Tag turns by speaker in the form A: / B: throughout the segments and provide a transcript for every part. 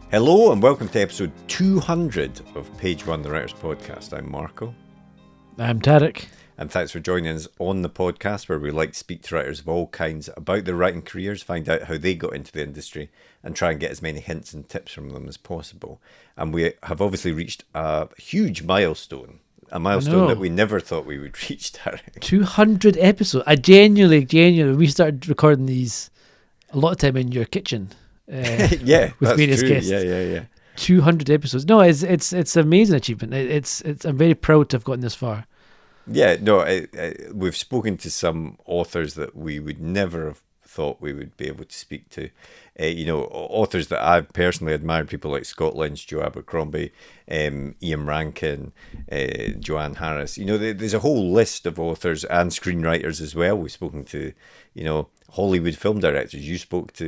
A: Hello and welcome to episode 200 of Page One, the Writers Podcast. I'm Marco.
B: I'm Tarek.
A: And thanks for joining us on the podcast where we like to speak to writers of all kinds about their writing careers, find out how they got into the industry and try and get as many hints and tips from them as possible. And we have obviously reached a huge milestone, a milestone that we never thought we would reach, Tarek.
B: 200 episodes. I genuinely, we started recording these a lot of time in your kitchen.
A: Yeah,
B: with various
A: true.
B: guests.
A: Yeah.
B: 200 episodes. No, it's an amazing achievement. I'm very proud to have gotten this far.
A: Yeah, no, we've spoken to some authors that we would never have thought we would be able to speak to. Authors that I've personally admired, people like Scott Lynch, Joe Abercrombie, Ian Rankin, Joanne Harris. There's a whole list of authors and screenwriters as well. We've spoken to, Hollywood film directors. You spoke to,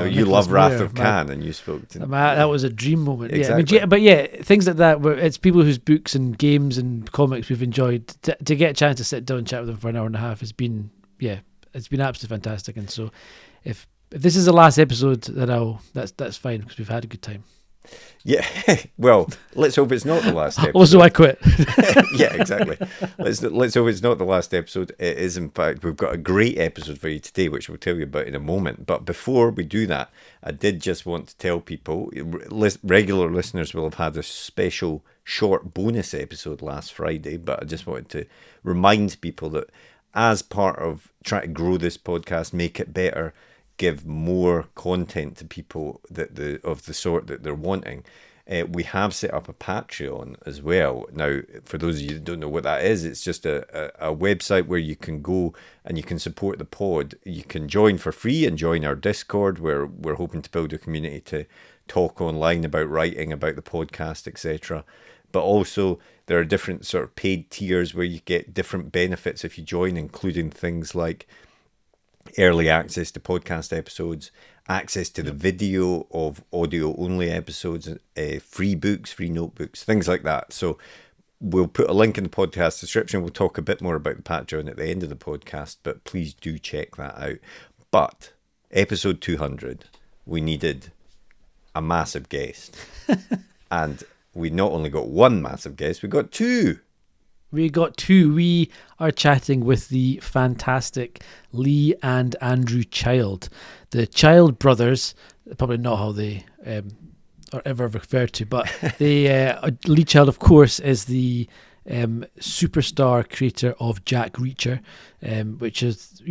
A: you love Wrath of Khan, and you spoke to.
B: That was a dream moment.
A: Exactly.
B: Yeah, but things like that, where it's people whose books and games and comics we've enjoyed. To get a chance to sit down and chat with them for an hour and a half has been, it's been absolutely fantastic. And so, if this is the last episode, then that's fine because we've had a good time.
A: Yeah, well, let's hope it's not the last episode.
B: Also, I quit.
A: Yeah, exactly. Let's hope it's not the last episode. It is, in fact. We've got a great episode for you today, which we'll tell you about in a moment. But before we do that, I did just want to tell people, regular listeners will have had a special short bonus episode last Friday, but I just wanted to remind people that as part of trying to grow this podcast, make it better, give more content to people of the sort that they're wanting, we have set up a Patreon as well. Now, for those of you that don't know what that is, it's just a website where you can go and you can support the pod. You can join for free and join our Discord, where we're hoping to build a community to talk online about writing, about the podcast, etc. But also there are different sort of paid tiers where you get different benefits if you join, including things like early access to podcast episodes, access to the video of audio-only episodes, free books, free notebooks, things like that. So we'll put a link in the podcast description. We'll talk a bit more about the Patreon at the end of the podcast, but please do check that out. But episode 200, we needed a massive guest. And we not only got one massive guest, we got two.
B: We are chatting with the fantastic Lee and Andrew Child, the Child brothers. Probably not how they are ever referred to, but the Lee Child, of course, is the superstar creator of Jack Reacher, which is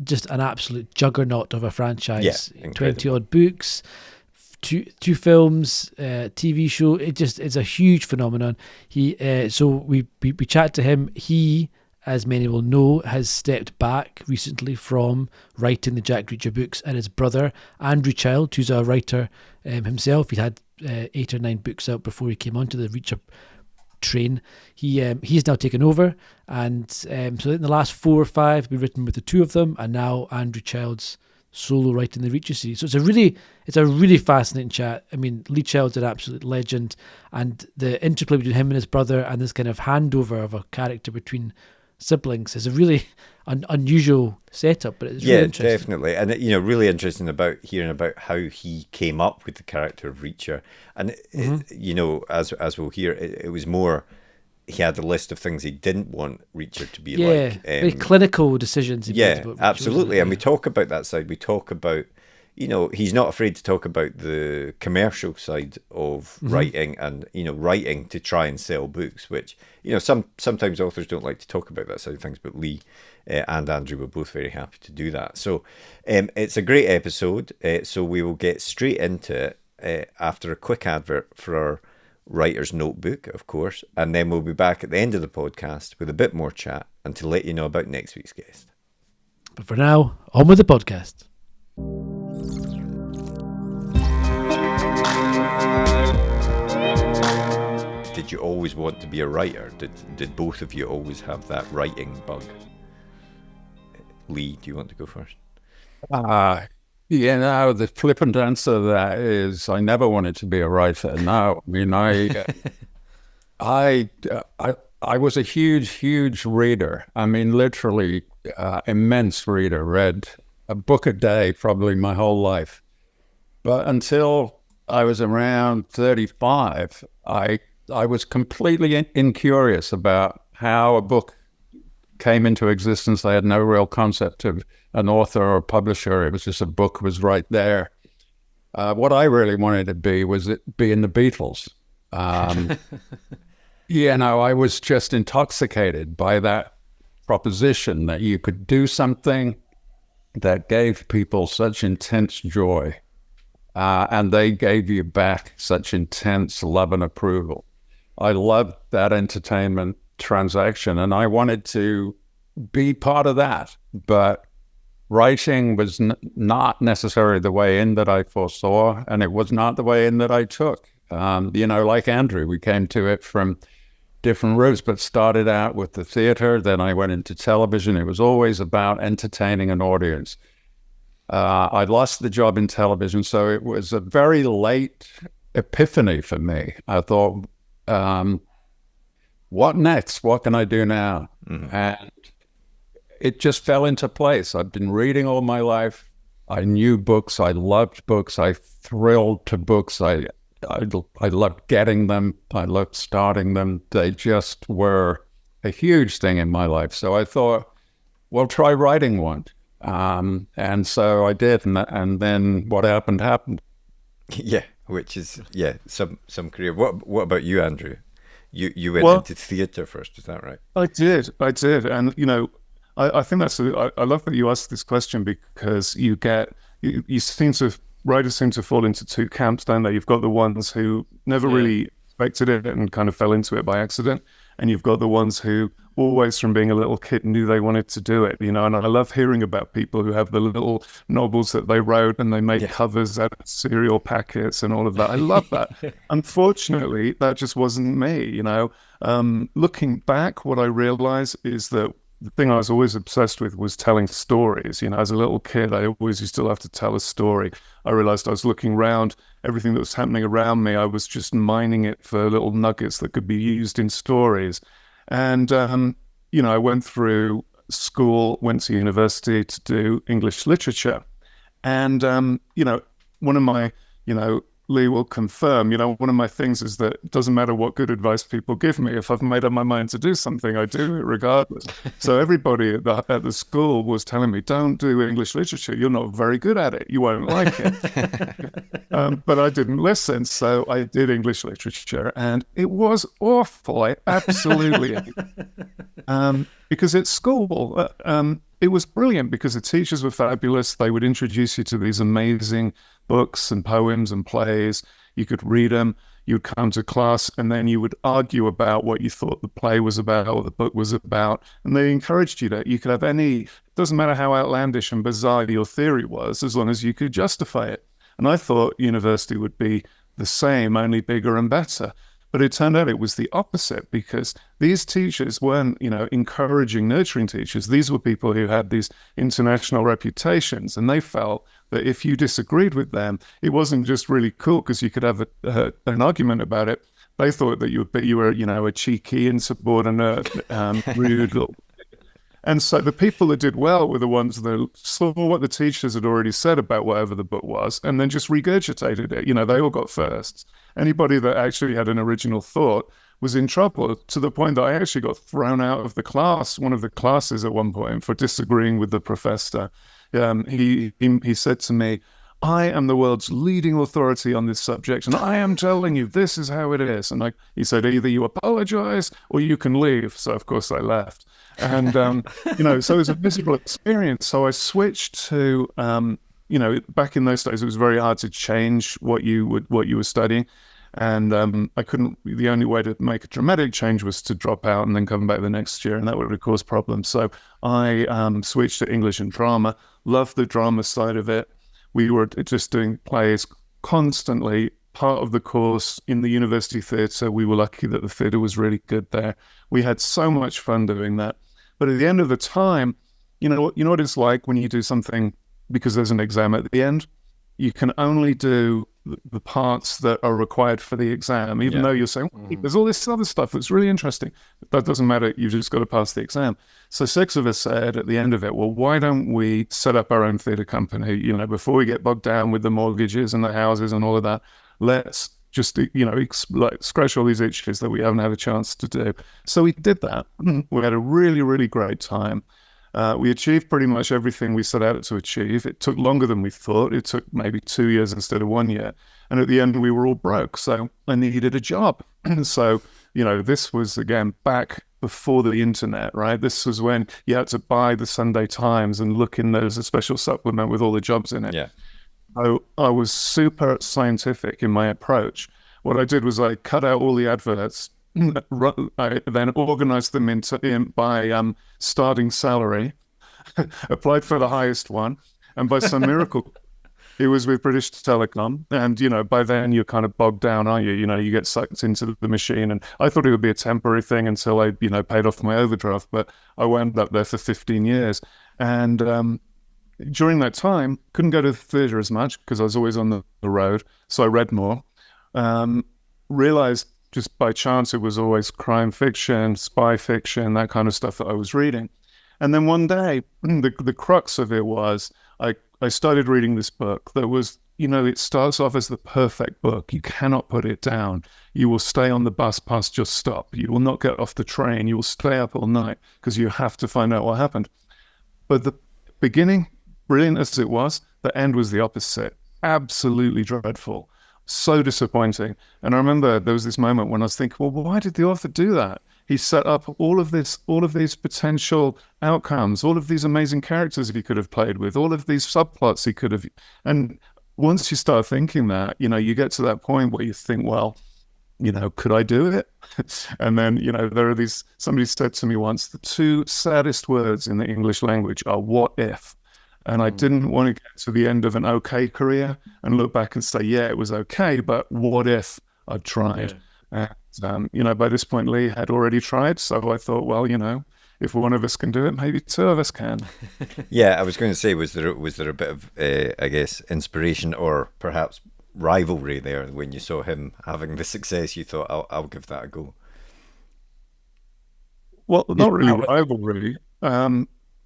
B: just an absolute juggernaut of a franchise.
A: Yeah,
B: 20 odd books. Two films, TV show. It's a huge phenomenon. So we chat to him. He, as many will know, has stepped back recently from writing the Jack Reacher books, and his brother Andrew Child, who's a writer himself, he had 8 or 9 books out before he came onto the Reacher train. He's now taken over, and so in the last 4 or 5 have been written with the two of them, and now Andrew Child's solo writing the Reacher series. So it's a really fascinating chat. I mean, Lee Child's an absolute legend, and the interplay between him and his brother and this kind of handover of a character between siblings is a really unusual setup, but it's really interesting.
A: Definitely. And really interesting about hearing about how he came up with the character of Reacher. And as we'll hear, it was more, he had a list of things he didn't want Reacher to be like.
B: Very clinical decisions.
A: Absolutely. And we talk about that side. We talk about, he's not afraid to talk about the commercial side of writing and, writing to try and sell books, which, sometimes authors don't like to talk about that side of things, but Lee and Andrew were both very happy to do that. So it's a great episode. So we will get straight into it after a quick advert for our writer's notebook, of course, and then we'll be back at the end of the podcast with a bit more chat and to let you know about next week's guest.
B: But for now, on with the podcast.
A: Did you always want to be a writer? Did both of you always have that writing bug? Lee, do you want to go first?
C: The flippant answer to that is I never wanted to be a writer. No, I mean, I was a huge reader. I mean, literally immense reader. Read a book a day probably my whole life. But until I was around 35, I was completely incurious about how a book came into existence. I had no real concept of an author or a publisher. It was just a book was right there. What I really wanted to be was be in the Beatles. I was just intoxicated by that proposition that you could do something that gave people such intense joy, and they gave you back such intense love and approval. I loved that entertainment transaction, and I wanted to be part of that. But writing was not necessarily the way in that I foresaw, and it was not the way in that I took. Like Andrew, we came to it from different routes, but started out with the theater. Then I went into television. It was always about entertaining an audience. I lost the job in television, so it was a very late epiphany for me. I thought, what next? What can I do now? Mm-hmm. And it just fell into place. I've been reading all my life. I knew books. I loved books. I thrilled to books. I loved getting them. I loved starting them. They just were a huge thing in my life. So I thought, well, try writing one. And so I did. And then what happened.
A: Yeah, which is, some career. What about you, Andrew? You went into theatre first, is that right?
D: I did. And, I think I love that you asked this question, because writers seem to fall into two camps, don't they? You've got the ones who never really expected it and kind of fell into it by accident. And you've got the ones who always from being a little kid knew they wanted to do it, and I love hearing about people who have the little novels that they wrote and they made covers out of cereal packets and all of that. I love that. Unfortunately, that just wasn't me, Looking back, what I realized is that the thing I was always obsessed with was telling stories. As a little kid, I always used to have to tell a story. I realized I was looking around, everything that was happening around me, I was just mining it for little nuggets that could be used in stories. And, I went through school, went to university to do English literature. And, one of my, Lee will confirm, one of my things is that it doesn't matter what good advice people give me. If I've made up my mind to do something, I do it regardless. So everybody at the school was telling me, don't do English literature. You're not very good at it. You won't like it. But I didn't listen. So I did English literature, and it was awful. I absolutely because at school, it was brilliant because the teachers were fabulous. They would introduce you to these amazing books and poems and plays. You could read them. You would come to class, and then you would argue about what you thought the play was about or the book was about. And they encouraged you that you could have it doesn't matter how outlandish and bizarre your theory was, as long as you could justify it. And I thought university would be the same, only bigger and better. But it turned out it was the opposite, because these teachers weren't, encouraging, nurturing teachers. These were people who had these international reputations, and they felt that if you disagreed with them, it wasn't just really cool because you could have an argument about it. They thought that you were, a cheeky, insubordinate, rude little. And so the people that did well were the ones that saw what the teachers had already said about whatever the book was, and then just regurgitated it. They all got firsts. Anybody that actually had an original thought was in trouble, to the point that I actually got thrown out of the class, one of the classes at one point, for disagreeing with the professor. He said to me, I am the world's leading authority on this subject, and I am telling you, this is how it is. And he said, either you apologize or you can leave. So, of course, I left. And, so it was a miserable experience. So I switched to, back in those days, it was very hard to change what you were studying. And the only way to make a dramatic change was to drop out and then come back the next year. And that would have caused problems. So I switched to English and drama, loved the drama side of it. We were just doing plays constantly, part of the course in the university theatre. We were lucky that the theatre was really good there. We had so much fun doing that. But at the end of the time, you know what it's like when you do something because there's an exam at the end. you can only do the parts that are required for the exam, even though you're saying, there's all this other stuff that's really interesting. That doesn't matter. You've just got to pass the exam. So 6 of us said at the end of it, well, why don't we set up our own theatre company? You know, before we get bogged down with the mortgages and the houses and all of that, let's just, you know, like scratch all these itches that we haven't had a chance to do. So we did that. We had a really, really great time. We achieved pretty much everything we set out to achieve. It took longer than we thought. It took maybe 2 years instead of 1 year. And at the end, we were all broke. So I needed a job. So, you know, this was, again, back before the internet, right? This was when you had to buy the Sunday Times and look in there as a special supplement with all the jobs in it.
A: Yeah.
D: So I was super scientific in my approach. What I did was I cut out all the adverts. I then organized them by starting salary, applied for the highest one, and by some miracle, it was with British Telecom. And, you know, by then you're kind of bogged down, aren't you? You know, you get sucked into the machine. And I thought it would be a temporary thing until I, you know, paid off my overdraft. But I wound up there for 15 years. And during that time, couldn't go to the theatre as much because I was always on the road. So I read more. Realized just by chance it was always crime fiction, spy fiction, that kind of stuff that I was reading. And then one day, the crux of it was I started reading this book that was, you know, it starts off as the perfect book. You cannot put it down. You will stay on the bus past your stop. You will not get off the train. You will stay up all night because you have to find out what happened. But the beginning, brilliant as it was, the end was the opposite. Absolutely dreadful. So disappointing. And I remember there was this moment when I was thinking, well, why did the author do that? He set up all of these potential outcomes, all of these amazing characters he could have played with, all of these subplots he could have. And once you start thinking that, you know, you get to that point where you think, well, you know, could I do it? And then, you know, there are these, somebody said to me once, the 2 saddest words in the English language are what if. And I didn't want to get to the end of an okay career and look back and say, yeah, it was okay, but what if I'd tried? Yeah. And, you know, by this point, Lee had already tried. So I thought, well, you know, if one of us can do it, maybe 2 of us can.
A: Yeah, I was going to say, was there a bit of, I guess, inspiration or perhaps rivalry there when you saw him having the success? You thought, I'll give that a go.
D: Well, not really rivalry.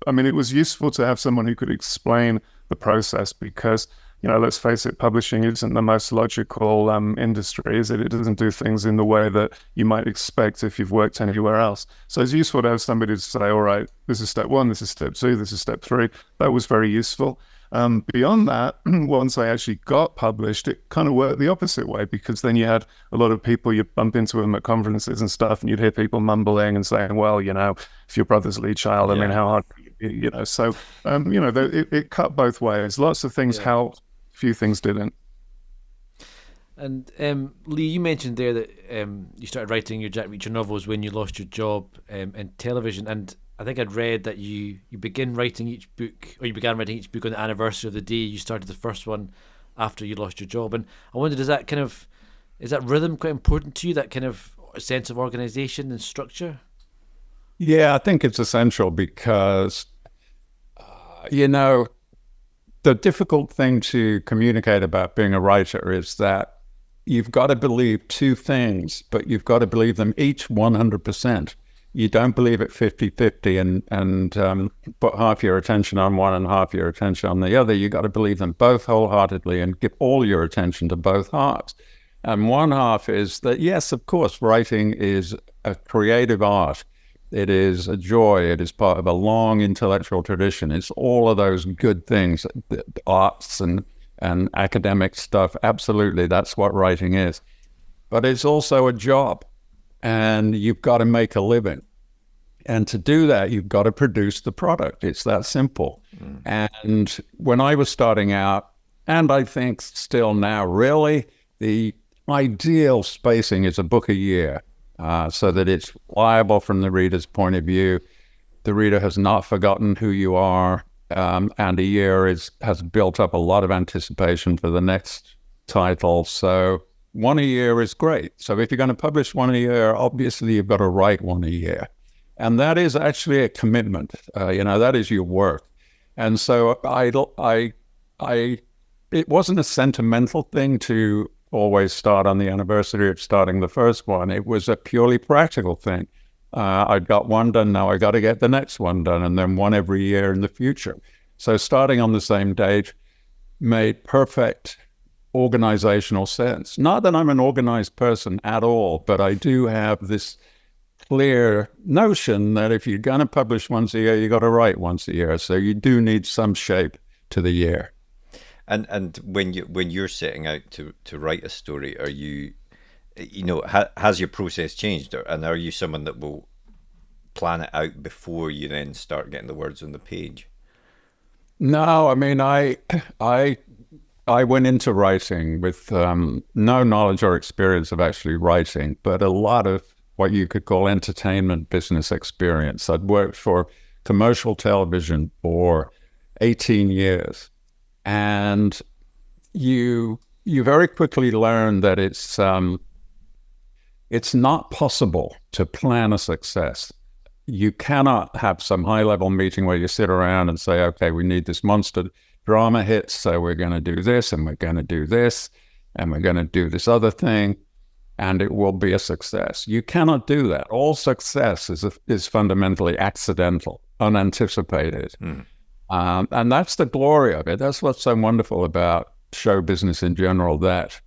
D: I mean, it was useful to have someone who could explain the process because, you know, let's face it, publishing isn't the most logical industry, is it? It doesn't do things in the way that you might expect if you've worked anywhere else. So it's useful to have somebody to say, all right, this is step 1, this is step 2, this is step 3. That was very useful. Beyond that, once I actually got published, it kind of worked the opposite way because then you had a lot of people, you'd bump into them at conferences and stuff, and you'd hear people mumbling and saying, well, you know, if your brother's lead child, I mean, how hard, you know, so, you know, it cut both ways. Lots of things helped, few things didn't.
B: And Lee, you mentioned there that you started writing your Jack Reacher novels when you lost your job in television, and I think I'd read that you began writing each book on the anniversary of the day you started the first one after you lost your job. And I wondered, is that rhythm quite important to you, that kind of sense of organization and structure?
C: Yeah, I think it's essential because, you know, the difficult thing to communicate about being a writer is that you've got to believe 2 things, but you've got to believe them each 100%. You don't believe it 50-50 and put half your attention on one and half your attention on the other. You got to believe them both wholeheartedly and give all your attention to both halves. And one half is that, yes, of course, writing is a creative art. It is a joy. It is part of a long intellectual tradition. It's all of those good things, the arts and academic stuff. Absolutely, that's what writing is. But it's also a job, and you've got to make a living. And to do that, you've got to produce the product. It's that simple. And when I was starting out, and I think still now, really, the ideal spacing is a book a year. So that it's liable from the reader's point of view. The reader has not forgotten who you are, and a year has built up a lot of anticipation for the next title. So 1 a year is great. So if you're going to publish 1 a year, obviously you've got to write 1 a year. And that is actually a commitment. You know, that is your work. And so I it wasn't a sentimental thing to always start on the anniversary of starting the first one. It was a purely practical thing. I'd got one done, now I got to get the next one done, and then one every year in the future. So starting on the same date made perfect organizational sense. Not that I'm an organized person at all, but I do have this clear notion that if you're going to publish once a year, you got to write once a year. So you do need some shape to the year.
A: And when you're setting out to write a story, are you know, has your process changed, and are you someone that will plan it out before you then start getting the words on the page?
C: No, I mean, I went into writing with no knowledge or experience of actually writing, but a lot of what you could call entertainment business experience. I'd worked for commercial television for 18 years, and you very quickly learn that it's not possible to plan a success. You cannot have some high-level meeting where you sit around and say, okay, we need this monster drama hit, so we're going to do this, and we're going to do this, and we're going to do this other thing, and it will be a success. You cannot do that. All success is fundamentally accidental, unanticipated. And that's the glory of it. That's what's so wonderful about show business in general, that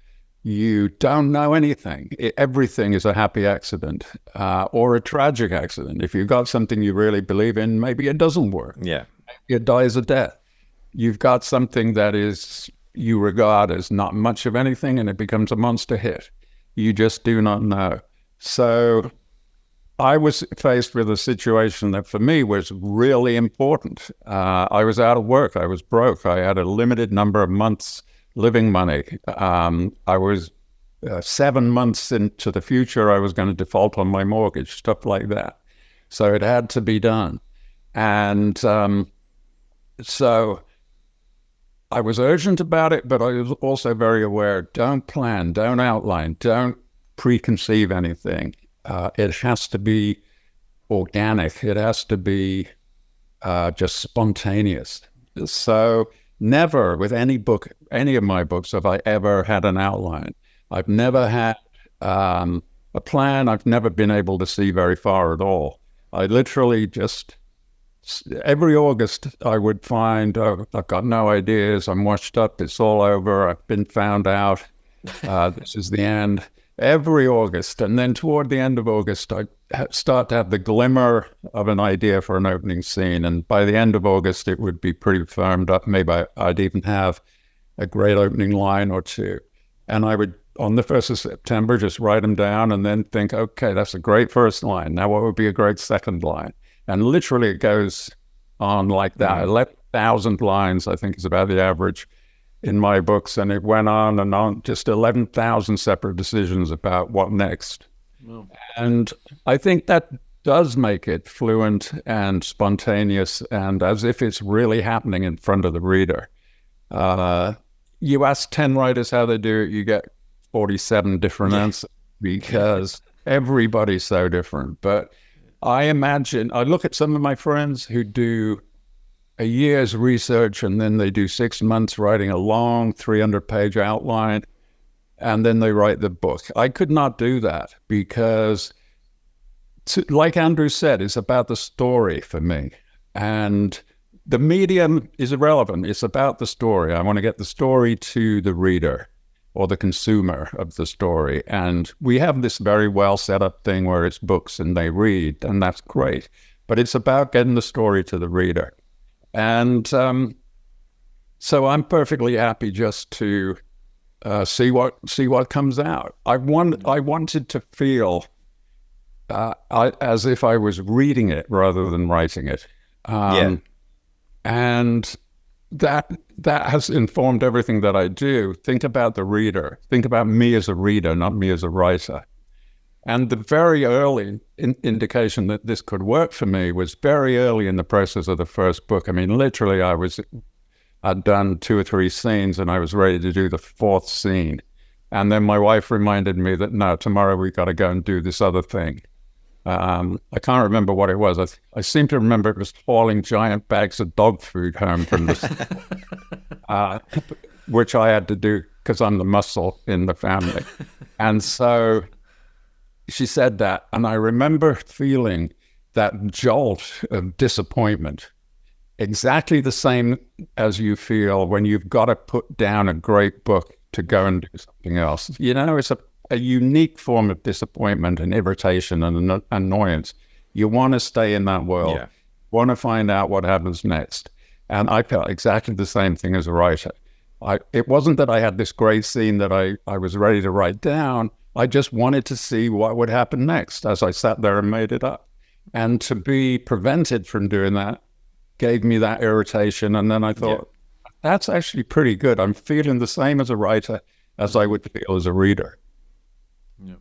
C: you don't know anything. Everything is a happy accident or a tragic accident. If you've got something you really believe in, maybe it doesn't work.
A: Yeah.
C: It dies a death. You've got something that is you regard as not much of anything, and it becomes a monster hit. You just do not know. So I was faced with a situation that for me was really important. I was out of work. I was broke. I had a limited number of months living money. I was 7 months into the future, I was going to default on my mortgage, stuff like that. So it had to be done. And so I was urgent about it, but I was also very aware, don't plan, don't outline, don't preconceive anything. It has to be organic. It has to be just spontaneous. So never with any book, any of my books, have I ever had an outline. I've never had a plan. I've never been able to see very far at all. I literally just, every August I would find, oh, I've got no ideas. I'm washed up. It's all over. I've been found out. This is the end. Every August. And then toward the end of August, I start to have the glimmer of an idea for an opening scene. And by the end of August, it would be pretty firmed up. Maybe I'd even have a great opening line or two. And I would, on the 1st of September, just write them down and then think, okay, that's a great first line. Now what would be a great second line? And literally it goes on like that. 11,000 lines, I think, is about the average in my books. And it went on, just 11,000 separate decisions about what next. Wow. And I think that does make it fluent and spontaneous and as if it's really happening in front of the reader. You ask 10 writers how they do it, you get 47 different answers because everybody's so different. But I imagine, I look at some of my friends who do a year's research and then they do 6 months writing a long 300-page outline and then they write the book. I could not do that because, like Andrew said, it's about the story for me. And the medium is irrelevant. It's about the story. I want to get the story to the reader or the consumer of the story. And we have this very well set up thing where it's books and they read, and that's great. But it's about getting the story to the reader. And so I'm perfectly happy just to see what comes out. I wanted to feel as if I was reading it rather than writing it. And that has informed everything that I do. Think about the reader. Think about me as a reader, not me as a writer. And the very early indication that this could work for me was very early in the process of the first book. I mean, literally, I'd done 2 or 3 scenes and I was ready to do the 4th scene. And then my wife reminded me that, no, tomorrow we got to go and do this other thing. I can't remember what it was. I seem to remember it was hauling giant bags of dog food home from the which I had to do because I'm the muscle in the family. And so she said that, and I remember feeling that jolt of disappointment, exactly the same as you feel when you've got to put down a great book to go and do something else. You know, it's a unique form of disappointment and irritation and annoyance. You want to stay in that world, want to find out what happens next. And I felt exactly the same thing as a writer. It wasn't that I had this great scene that I was ready to write down. I just wanted to see what would happen next as I sat there and made it up. And to be prevented from doing that gave me that irritation. And then I thought, that's actually pretty good. I'm feeling the same as a writer as I would feel as a reader.
B: Yeah.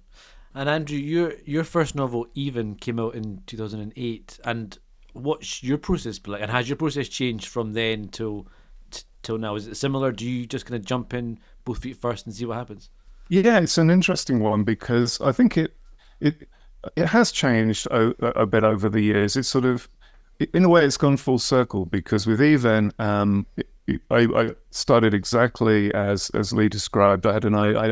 B: And Andrew, your first novel, Even, came out in 2008. And what's your process been like? And has your process changed from then till now? Is it similar? Do you just kind of jump in both feet first and see what happens?
D: Yeah, it's an interesting one because I think it has changed a bit over the years. It's sort of, in a way, it's gone full circle because with Even, I started exactly as Lee described. I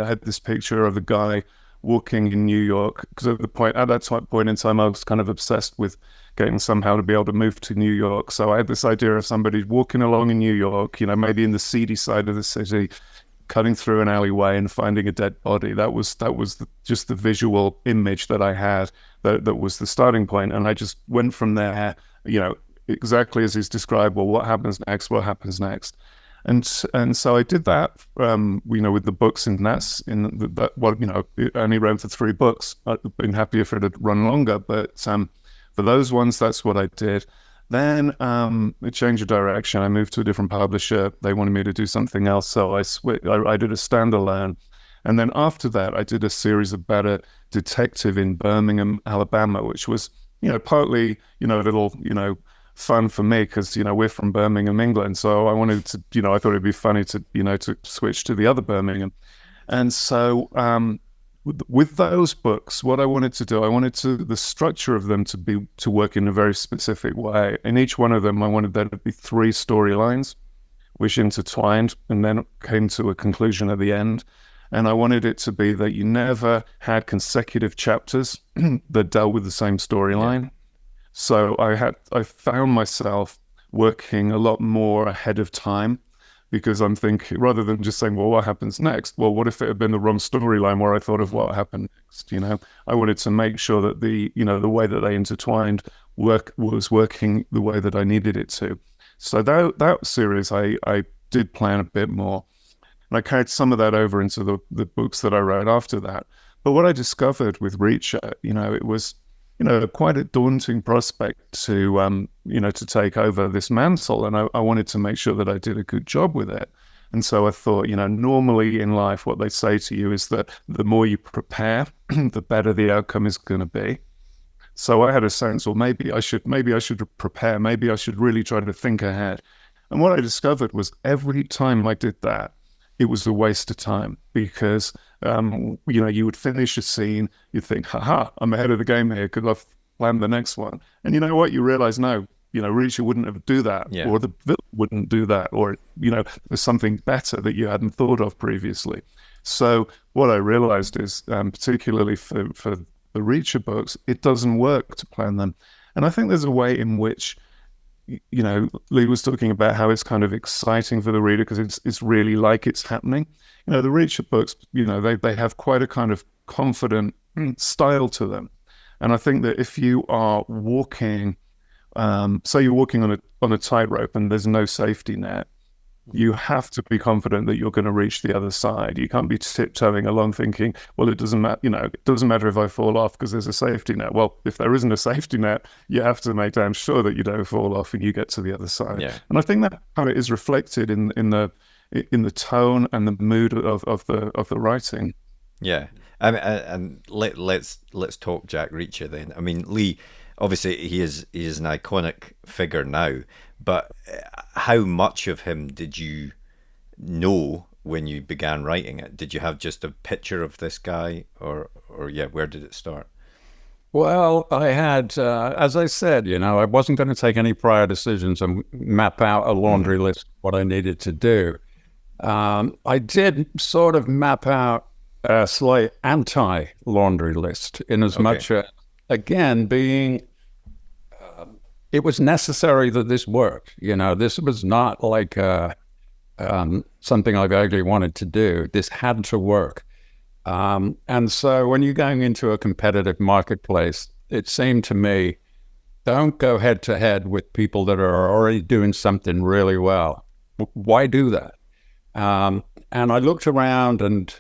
D: had this picture of a guy walking in New York because at that point in time, I was kind of obsessed with getting somehow to be able to move to New York. So I had this idea of somebody walking along in New York, maybe in the seedy side of the city, cutting through an alleyway and finding a dead body. That was just the visual image that I had. That was the starting point, and I just went from there. Exactly as he's described. Well, what happens next? What happens next? And so I did that. With the books in that. It only ran for 3 books. I'd been happier if it had run longer, but for those ones, that's what I did. Then it changed of direction. I moved to a different publisher. They wanted me to do something else, so I did a standalone. And then after that, I did a series about a detective in Birmingham, Alabama, which was, partly, a little, fun for me because, we're from Birmingham, England. So I wanted to, I thought it'd be funny to, to switch to the other Birmingham. And so with those books, what I wanted to do, the structure of them to work in a very specific way. In each one of them, I wanted there to be 3 storylines, which intertwined and then came to a conclusion at the end. And I wanted it to be that you never had consecutive chapters that dealt with the same storyline. Yeah. So I found myself working a lot more ahead of time because I'm thinking, rather than just saying, well, what happens next? Well, what if it had been the wrong storyline where I thought of what happened next? I wanted to make sure that the way that they intertwined was working the way that I needed it to. So that series, I did plan a bit more. And I carried some of that over into the books that I wrote after that. But what I discovered with Reacher, it was, quite a daunting prospect to take over this mantle. And I wanted to make sure that I did a good job with it. And so I thought, normally in life, what they say to you is that the more you prepare, the better the outcome is going to be. So I had a sense, well, maybe I should prepare. Maybe I should really try to think ahead. And what I discovered was every time I did that, it was a waste of time because, you would finish a scene, you'd think, haha, I'm ahead of the game here because I've planned the next one. And you know what? You realize, no, Reacher wouldn't have do that, or the villain wouldn't do that, or, there's something better that you hadn't thought of previously. So what I realized is, particularly for the Reacher books, it doesn't work to plan them. And I think there's a way in which, Lee was talking about how it's kind of exciting for the reader because it's really like it's happening. The Reacher books, they have quite a kind of confident style to them. And I think that if you are walking, say you're walking on a tightrope and there's no safety net, you have to be confident that you're going to reach the other side. You can't be tiptoeing along thinking, well, it doesn't matter, it doesn't matter if I fall off because there's a safety net. Well, if there isn't a safety net, you have to make damn sure that you don't fall off and you get to the other side. Yeah. And I think that kind of is reflected in the tone and the mood of the writing.
A: Yeah. And let's talk Jack Reacher then. I mean, Lee, obviously he is an iconic figure now, but how much of him did you know when you began writing it? Did you have just a picture of this guy, or where did it start?
C: Well, I had, as I said, I wasn't going to take any prior decisions and map out a laundry list of what I needed to do. I did sort of map out a slight anti-laundry list in as much as, again, being it was necessary that this worked. This was not like something I vaguely wanted to do. This had to work. And so when you're going into a competitive marketplace, it seemed to me, don't go head to head with people that are already doing something really well. Why do that? And I looked around, and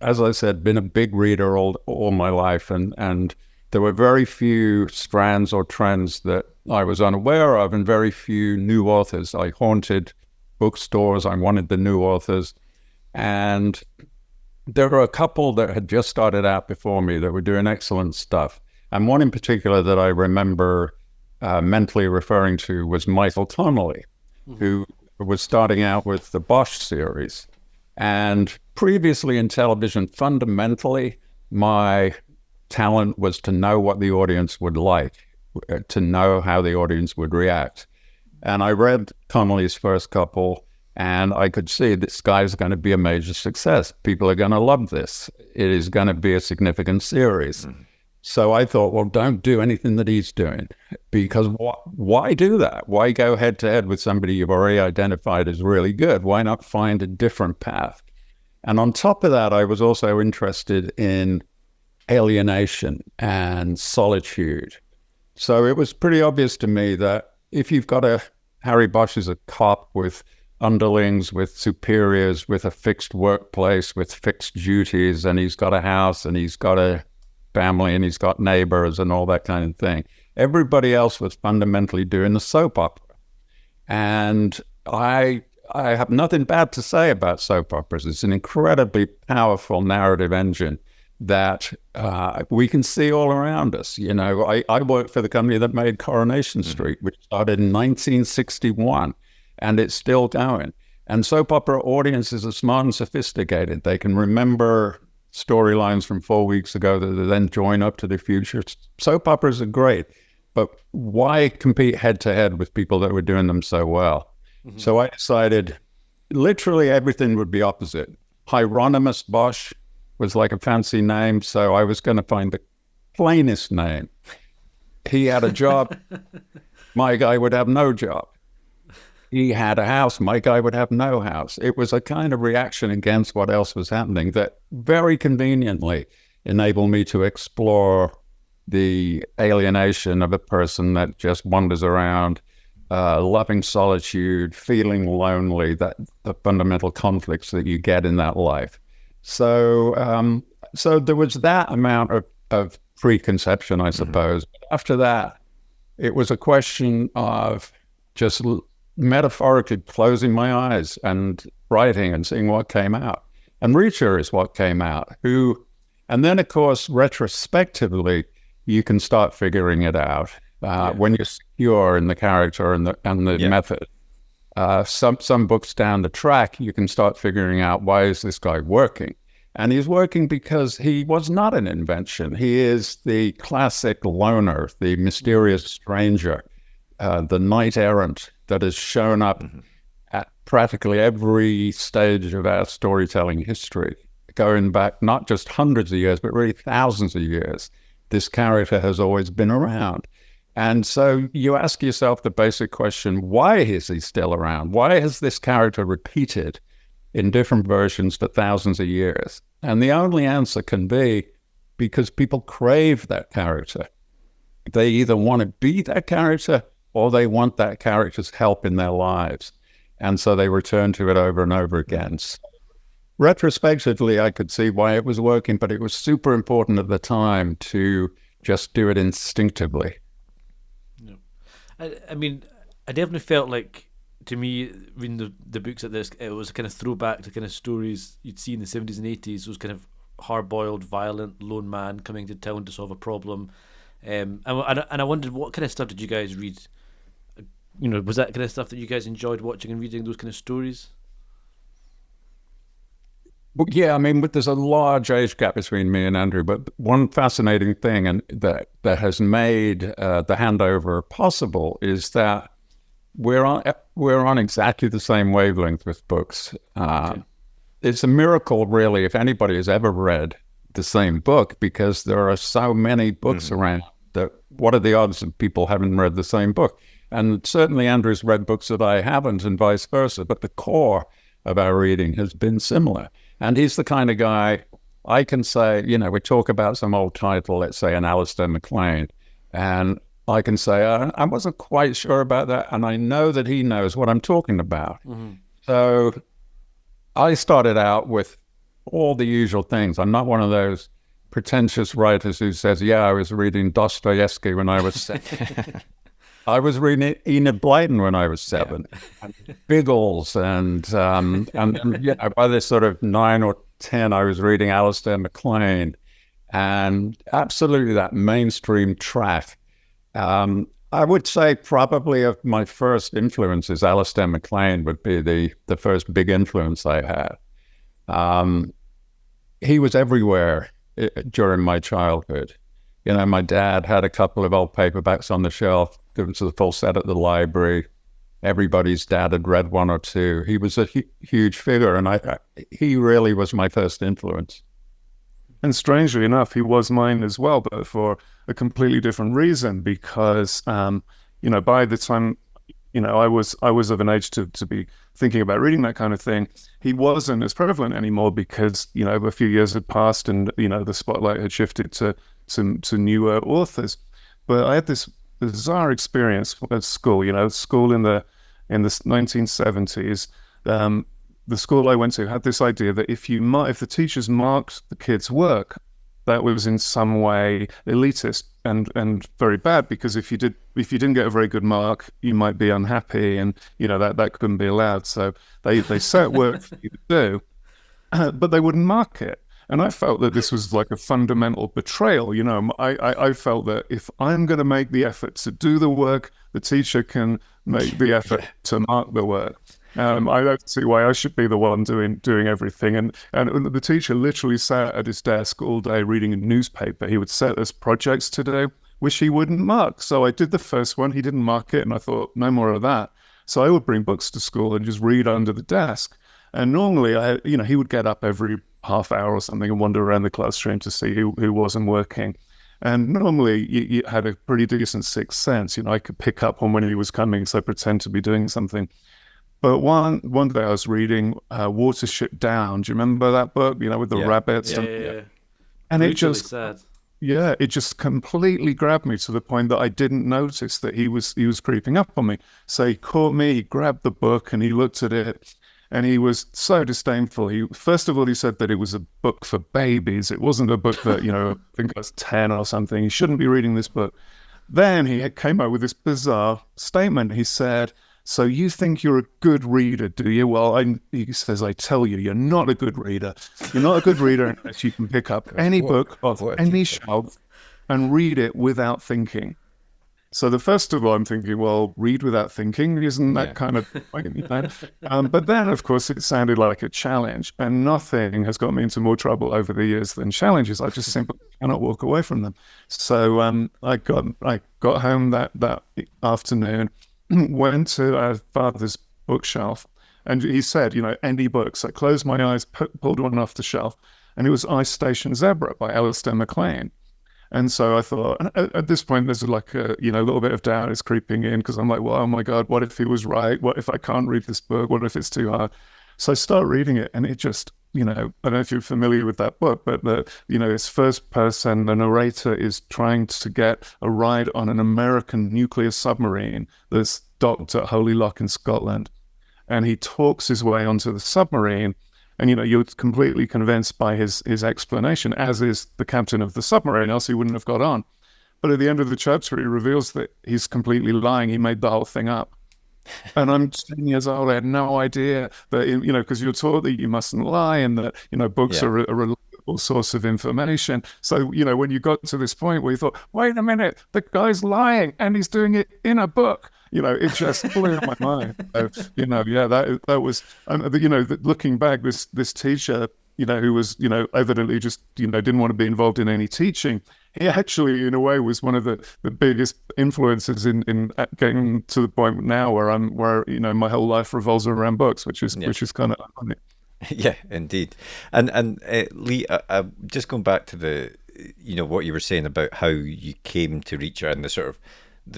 C: as I said, been a big reader all my life, and there were very few strands or trends that I was unaware of, and very few new authors. I haunted bookstores. I wanted the new authors, and there were a couple that had just started out before me that were doing excellent stuff. And one in particular that I remember mentally referring to was Michael Connolly, who was starting out with the Bosch series. And previously in television, fundamentally, my talent was to know what the audience would like, to know how the audience would react. And I read Connolly's first couple, and I could see this guy's going to be a major success. People are going to love this. It is going to be a significant series. So I thought, well, don't do anything that he's doing, because why do that? Why go head to head with somebody you've already identified as really good? Why not find a different path? And on top of that, I was also interested in alienation and solitude. So it was pretty obvious to me that if you've got Harry Bosch is a cop with underlings, with superiors, with a fixed workplace, with fixed duties, and he's got a house, and he's got a family, and he's got neighbors and all that kind of thing. Everybody else was fundamentally doing the soap opera. And I have nothing bad to say about soap operas. It's an incredibly powerful narrative engine that we can see all around us. I worked for the company that made Coronation Street, which started in 1961, and it's still going. And soap opera audiences are smart and sophisticated. They can remember storylines from 4 weeks ago that they then join up to the future. Soap operas are great, but why compete head to head with people that were doing them so well? So I decided literally everything would be opposite. Hieronymus Bosch was like a fancy name, so I was going to find the plainest name. He had a job, my guy would have no job. He had a house, my guy would have no house. It was a kind of reaction against what else was happening that very conveniently enabled me to explore the alienation of a person that just wanders around, loving solitude, feeling lonely, that the fundamental conflicts that you get in that life. So so there was that amount of preconception, I suppose. After that, it was a question of just metaphorically closing my eyes and writing and seeing what came out. And Reacher is what came out. And then, of course, retrospectively, you can start figuring it out when you're secure in the character and the method. Some books down the track, you can start figuring out, why is this guy working? And he's working because he was not an invention. He is the classic loner, the mysterious stranger, the knight errant that has shown up at practically every stage of our storytelling history, going back not just hundreds of years, but really thousands of years. This character has always been around. And so you ask yourself the basic question, why is he still around? Why has this character repeated in different versions for thousands of years? And the only answer can be because people crave that character. They either want to be that character or they want that character's help in their lives. And so they return to it over and over again. So retrospectively, I could see why it was working, but it was super important at the time to just do it instinctively.
B: I mean, I definitely felt like, to me, reading the books like this, it was a kind of throwback to kind of stories you'd see in the 70s and 80s, those kind of hard-boiled, violent, lone man coming to town to solve a problem. And I wondered, what kind of stuff did you guys read? Was that kind of stuff that you guys enjoyed watching and reading, those kind of stories?
C: Well, yeah, I mean, there's a large age gap between me and Andrew, but one fascinating thing that has made the handover possible is that we're on exactly the same wavelength with books. It's a miracle, really, if anybody has ever read the same book, because there are so many books around that what are the odds of people having read the same book? And certainly Andrew's read books that I haven't, and vice versa, but the core of our reading has been similar. And he's the kind of guy I can say, we talk about some old title, let's say an Alistair MacLean, and I can say, I wasn't quite sure about that, and I know that he knows what I'm talking about. So I started out with all the usual things. I'm not one of those pretentious writers who says, I was reading Dostoevsky when I was 7. I was reading Enid Blyton when I was 7, and Biggles, and by this sort of 9 or 10, I was reading Alistair MacLean, and absolutely that mainstream track. I would say probably of my first influences, Alistair MacLean would be the first big influence I had. He was everywhere during my childhood. My dad had a couple of old paperbacks on the shelf. There was the full set at the library. Everybody's dad had read one or two. He was a huge figure, and he really was my first influence.
D: And strangely enough, he was mine as well, but for a completely different reason. Because by the time I was of an age to be thinking about reading that kind of thing, he wasn't as prevalent anymore because a few years had passed and the spotlight had shifted to newer authors. But I had this bizarre experience at school. School in the 1970s. The school I went to had this idea that if the teachers marked the kids' work, that was in some way elitist and very bad, because if you didn't get a very good mark, you might be unhappy, and that couldn't be allowed. So they set work for you to do, but they wouldn't mark it. And I felt that this was like a fundamental betrayal. I felt that if I'm going to make the effort to do the work, the teacher can make the effort to mark the work. I don't see why I should be the one doing everything. And the teacher literally sat at his desk all day reading a newspaper. He would set us projects to do, which he wouldn't mark. So I did the first one. He didn't mark it, and I thought, no more of that. So I would bring books to school and just read under the desk. And normally, he would get up every half hour or something and wander around the classroom to see who wasn't working. And normally, you had a pretty decent sixth sense. I could pick up on when he was coming, so I pretend to be doing something. But one day I was reading Watership Down. Do you remember that book? With the rabbits.
B: Yeah.
D: And
B: brutally
D: it just
B: sad.
D: it just completely grabbed me to the point that I didn't notice that he was creeping up on me. So he caught me, he grabbed the book, and he looked at it, and he was so disdainful. First of all, he said that it was a book for babies. It wasn't a book that I think I was 10 or something. You shouldn't be reading this book. Then he came up with this bizarre statement. He said, "So you think you're a good reader, do you? Well, he says, I tell you, you're not a good reader. You're not a good reader unless you can pick up any book off any shelf and read it without thinking." So first of all, I'm thinking, well, read without thinking, isn't that kind of but then, of course, it sounded like a challenge, and nothing has got me into more trouble over the years than challenges. I just simply cannot walk away from them. So I got home that afternoon, went to our father's bookshelf, and he said, any books. I closed my eyes, pulled one off the shelf, and it was Ice Station Zebra by Alistair MacLean. And so I thought, at this point, there's like a little bit of doubt is creeping in, because I'm like, well, oh my God, what if he was right? What if I can't read this book? What if it's too hard? So I start reading it, and it just, I don't know if you're familiar with that book, but it's first person. The narrator is trying to get a ride on an American nuclear submarine that's docked at Holy Loch in Scotland. And he talks his way onto the submarine, and you're completely convinced by his explanation, as is the captain of the submarine, else he wouldn't have got on. But at the end of the chapter, he reveals that he's completely lying. He made the whole thing up. And I'm 10 years old. I had no idea that, because you're taught that you mustn't lie, and that, books are a reliable source of information. So, when you got to this point where you thought, wait a minute, the guy's lying and he's doing it in a book, it just blew my mind. So, that was, looking back, this teacher, who was, evidently just, didn't want to be involved in any teaching. he actually, in a way, was one of the biggest influences in getting to the point now where my whole life revolves around books, which is kind of funny.
A: Yeah, indeed. And Lee, just going back to what you were saying about how you came to Reacher and the sort of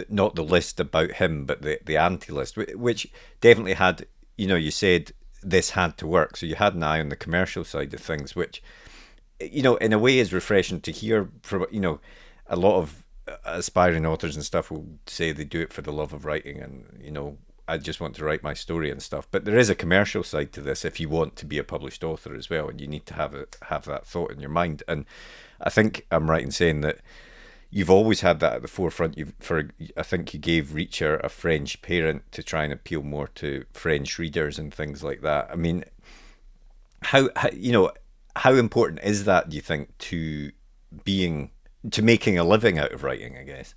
A: not the list about him, but the anti-list, which definitely had, you said this had to work, so you had an eye on the commercial side of things, which in a way is refreshing to hear from, a lot of aspiring authors and stuff will say they do it for the love of writing and, I just want to write my story and stuff. But there is a commercial side to this if you want to be a published author as well, and you need to have that thought in your mind. And I think I'm right in saying that you've always had that at the forefront. I think you gave Reacher a French parent to try and appeal more to French readers and things like that. I mean, how important is that, do you think, to making a living out of writing, I guess?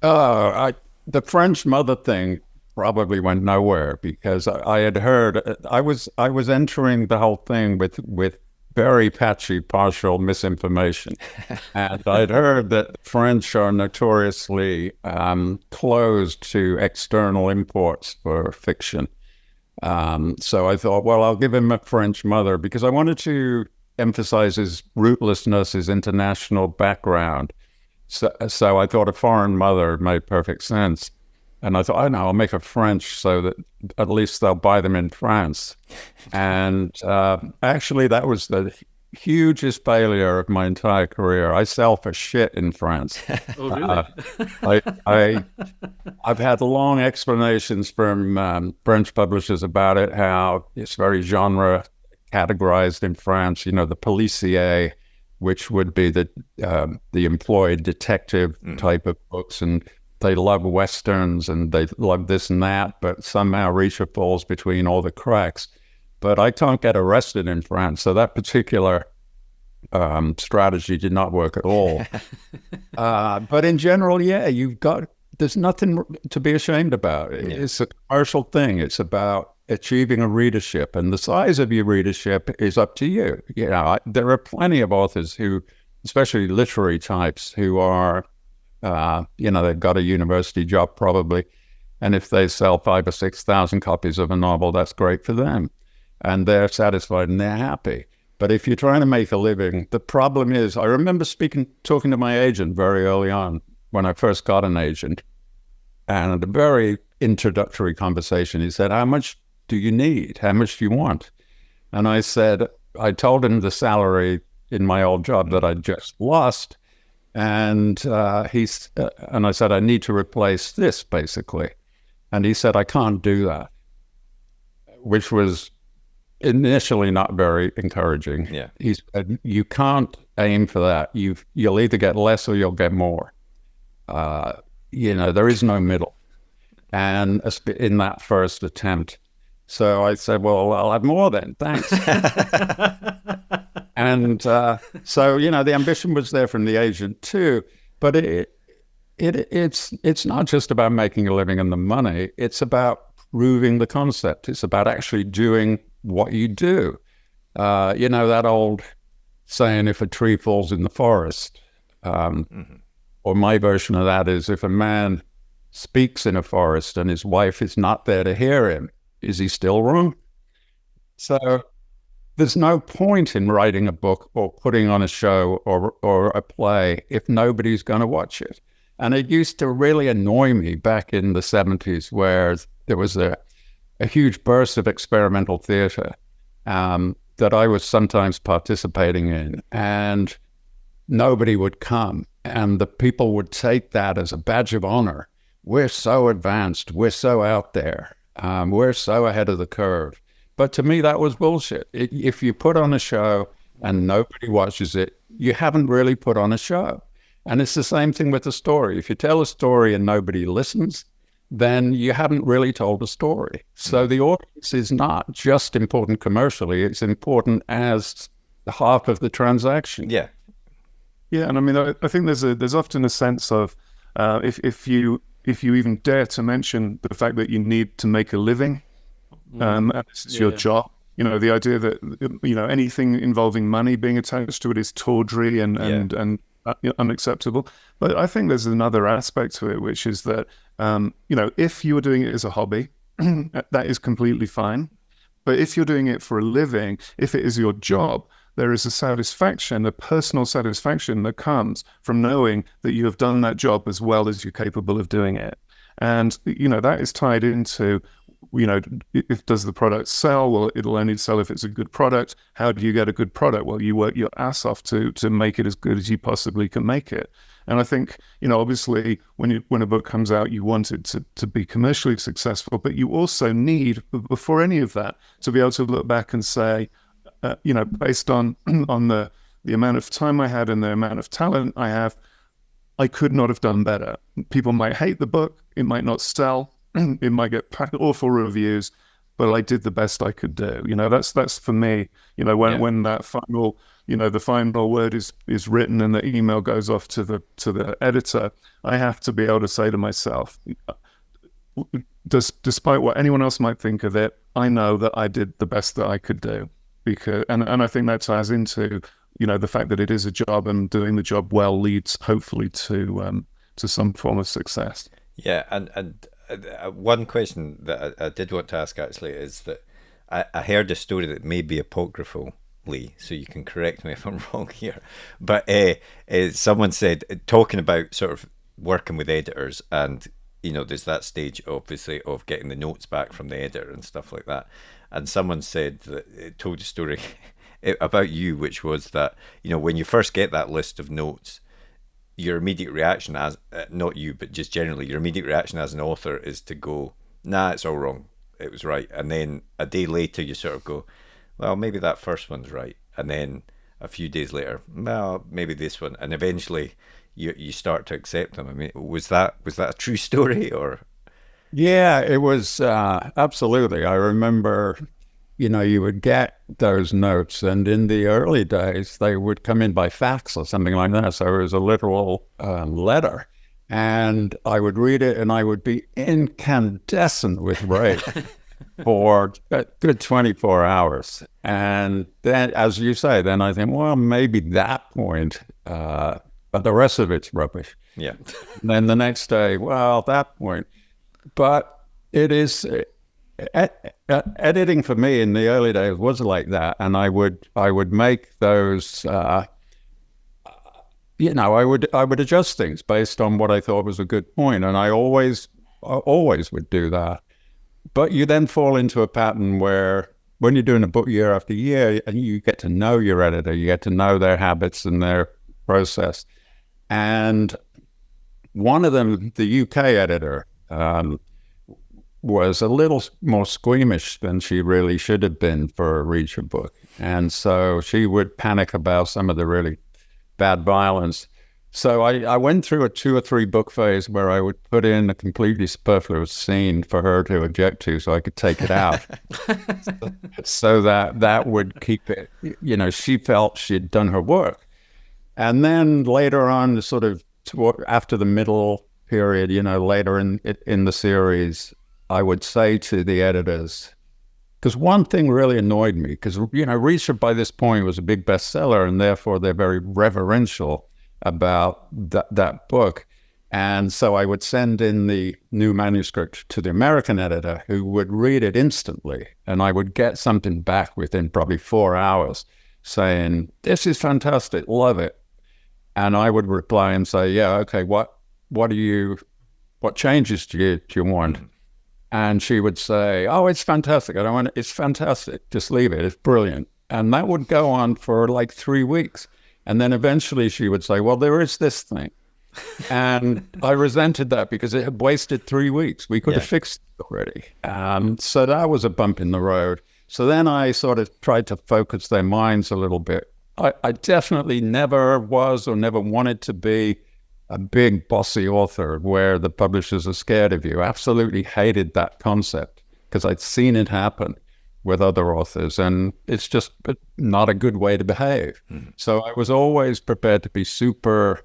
C: The French mother thing probably went nowhere, because I had heard, I was entering the whole thing with very patchy, partial misinformation. And I'd heard that French are notoriously closed to external imports for fiction. So I thought, well, I'll give him a French mother, because I wanted to emphasize his rootlessness, his international background. So I thought a foreign mother made perfect sense. And I thought, oh, no, I'll make a French so that at least they'll buy them in France. And actually, that was the hugest failure of my entire career. I sell for shit in France.
B: Oh, really?
C: I've had long explanations from French publishers about it, how it's very genre categorized in France. The policier, which would be the employed detective type of books, and they love Westerns and they love this and that, but somehow Reacher falls between all the cracks. But I can't get arrested in France, so that particular strategy did not work at all. But in general, yeah, there's nothing to be ashamed about. It's a commercial thing. It's about achieving a readership, and the size of your readership is up to you. There are plenty of authors who, especially literary types, who are they've got a university job probably, and if they sell 5,000 or 6,000 copies of a novel, that's great for them, and they're satisfied and they're happy. But if you're trying to make a living, the problem is, I remember talking to my agent very early on when I first got an agent, and at a very introductory conversation, he said, "How much do you need? How much do you want?" And I told him the salary in my old job that I'd just lost. And I said, "I need to replace this, basically." And he said, "I can't do that," which was initially not very encouraging.
A: Yeah.
C: He said, "You can't aim for that. You'll either get less or you'll get more. There is no middle." And in that first attempt. So I said, "Well, I'll have more then. Thanks." And so, the ambition was there from the agent too, but it's not just about making a living and the money. It's about proving the concept. It's about actually doing what you do. That old saying, if a tree falls in the forest, or my version of that is, if a man speaks in a forest and his wife is not there to hear him, is he still wrong? So there's no point in writing a book or putting on a show or a play if nobody's going to watch it. And it used to really annoy me back in the 70s, where there was a huge burst of experimental theater that I was sometimes participating in, and nobody would come. And the people would take that as a badge of honor. We're so advanced. We're so out there. We're so ahead of the curve. But to me, that was bullshit. If you put on a show and nobody watches it, you haven't really put on a show. And it's the same thing with a story. If you tell a story and nobody listens, then you haven't really told a story. So the audience is not just important commercially, it's important as half of the transaction.
A: Yeah.
D: Yeah, and I mean, I think there's often a sense of if you even dare to mention the fact that you need to make a living, and this is your job. The idea that anything involving money being attached to it is tawdry and unacceptable. But I think there's another aspect to it, which is that, if you were doing it as a hobby, that is completely fine. But if you're doing it for a living, if it is your job, there is a satisfaction, a personal satisfaction that comes from knowing that you have done that job as well as you're capable of doing it. And, that is tied into, if does the product sell? Well, it'll only sell if it's a good product. How do you get a good product? Well, you work your ass off to make it as good as you possibly can make it. And I think, obviously, when a book comes out, you want it to be commercially successful, but you also need, before any of that, to be able to look back and say, based on the amount of time I had and the amount of talent I have, I could not have done better. People might hate the book, it might not sell, it might get awful reviews, but I did the best I could do. That's for me. When that final, the final word is written and the email goes off to the editor, I have to be able to say to myself, despite what anyone else might think of it, I know that I did the best that I could do. Because and I think that ties into the fact that it is a job, and doing the job well leads hopefully to some form of success.
A: Yeah, and one question that I did want to ask actually is that I heard a story that may be apocryphal, Lee, so you can correct me if I'm wrong here. But someone said, talking about sort of working with editors, and there's that stage obviously of getting the notes back from the editor and stuff like that. And someone said that it told a story about you, which was that when you first get that list of notes, your immediate reaction as not you, but just generally your immediate reaction as an author is to go, nah, it's all wrong, it was right. And then a day later you sort of go, well, maybe that first one's right. And then a few days later, well, maybe this one. And eventually you start to accept them. I mean, was that a true story? Or
C: Yeah, it was absolutely. I remember, you would get those notes, and in the early days, they would come in by fax or something like that. So it was a literal letter, and I would read it, and I would be incandescent with rage for a good 24 hours. And then, as you say, then I think, well, maybe that point, but the rest of it's rubbish.
A: Yeah.
C: And then the next day, well, that point. But it is editing for me in the early days was like that, and I would make those. I would adjust things based on what I thought was a good point, and I always would do that. But you then fall into a pattern where, when you're doing a book year after year, and you get to know your editor, you get to know their habits and their process, and one of them, the UK editor, was a little more squeamish than she really should have been for a Reacher book. And so she would panic about some of the really bad violence. So I went through a 2 or 3 book phase where I would put in a completely superfluous scene for her to object to so I could take it out. So that would keep it, she felt she'd done her work. And then later on, sort of after the middle period, later in the series, I would say to the editors, because one thing really annoyed me, because, Reacher by this point was a big bestseller, and therefore they're very reverential about that book. And so I would send in the new manuscript to the American editor, who would read it instantly, and I would get something back within probably 4 hours saying, this is fantastic, love it. And I would reply and say, yeah, okay, what changes do you want? And she would say, oh, it's fantastic. I don't want it. It's fantastic. Just leave it. It's brilliant. And that would go on for like 3 weeks. And then eventually she would say, well, there is this thing. And I resented that because it had wasted 3 weeks. We could have fixed it already. So that was a bump in the road. So then I sort of tried to focus their minds a little bit. I definitely never was or never wanted to be a big bossy author where the publishers are scared of you. I absolutely hated that concept because I'd seen it happen with other authors, and it's just not a good way to behave. So I was always prepared to be super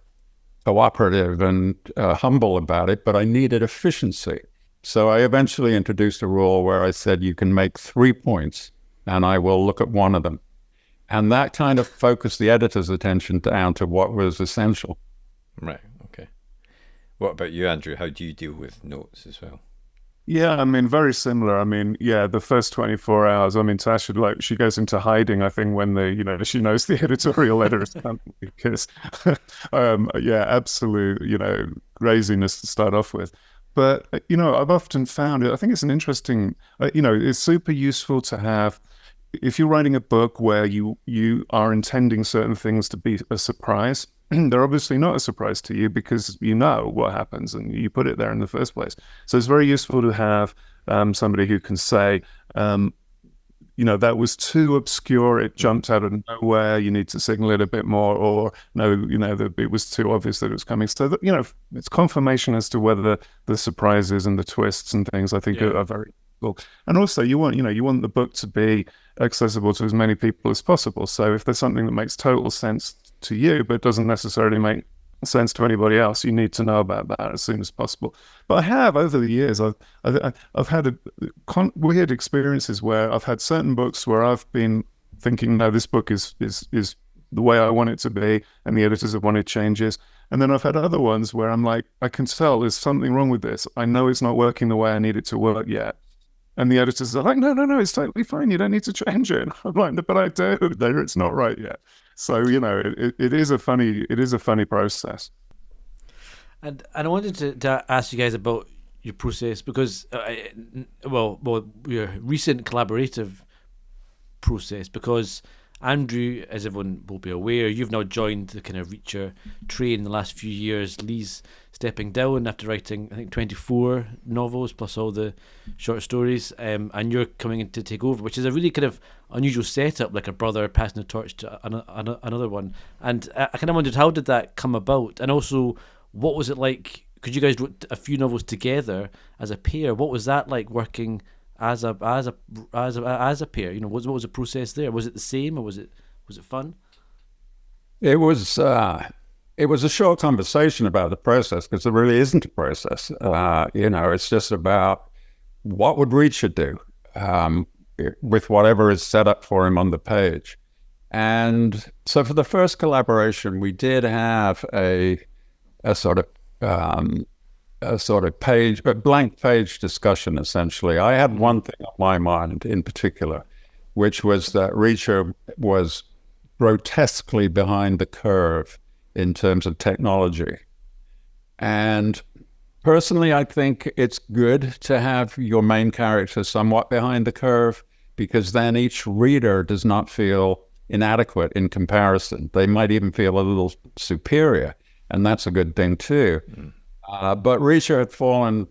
C: cooperative and humble about it, but I needed efficiency. So I eventually introduced a rule where I said you can make 3 points and I will look at one of them. And that kind of focused the editor's attention down to what was essential.
A: Right. Okay. What about you, Andrew? How do you deal with notes as well?
D: Yeah, I mean, very similar. I mean, yeah, the first 24 hours, I mean, Tasha, like, she goes into hiding, I think, when she knows the editorial letter is coming, because, yeah, absolute, craziness to start off with. But, I've often found it, I think it's an interesting, it's super useful to have, if you're writing a book where you are intending certain things to be a surprise, they're obviously not a surprise to you because you know what happens and you put it there in the first place. So it's very useful to have somebody who can say, that was too obscure, it jumped out of nowhere, you need to signal it a bit more, or no, it was too obvious that it was coming. So that, it's confirmation as to whether the surprises and the twists and things, I think, are very cool. And also you want the book to be accessible to as many people as possible. So if there's something that makes total sense to you but doesn't necessarily make sense to anybody else, you need to know about that as soon as possible. But I have, over the years, I've had weird experiences where I've had certain books where I've been thinking, no, this book is the way I want it to be, and the editors have wanted changes. And then I've had other ones where I'm like, I can tell there's something wrong with this. I know it's not working the way I need it to work yet. And the editors are like, no, it's totally fine. You don't need to change it. And I'm like, no, but I do. It's not right yet. So, it is a funny process.
B: And I wanted to ask you guys about your process, because, your recent collaborative process, because Andrew, as everyone will be aware, you've now joined the kind of Reacher train in the last few years. Lee's stepping down after writing, I think, 24 novels plus all the short stories, and you're coming in to take over, which is a really kind of unusual setup, like a brother passing the torch to another one. And I kind of wondered, how did that come about? And also, what was it like? Because you guys wrote a few novels together as a pair. What was that like, working as a pair? What was the process there? Was it the same, or was it fun?
C: It was a short conversation about the process, because there really isn't a process. It's just about what would Reacher do with whatever is set up for him on the page. And so for the first collaboration, we did have a blank page discussion, essentially. I had one thing on my mind in particular, which was that Reacher was grotesquely behind the curve in terms of technology. And personally, I think it's good to have your main character somewhat behind the curve, because then each reader does not feel inadequate in comparison. They might even feel a little superior, and that's a good thing too. But Reacher had fallen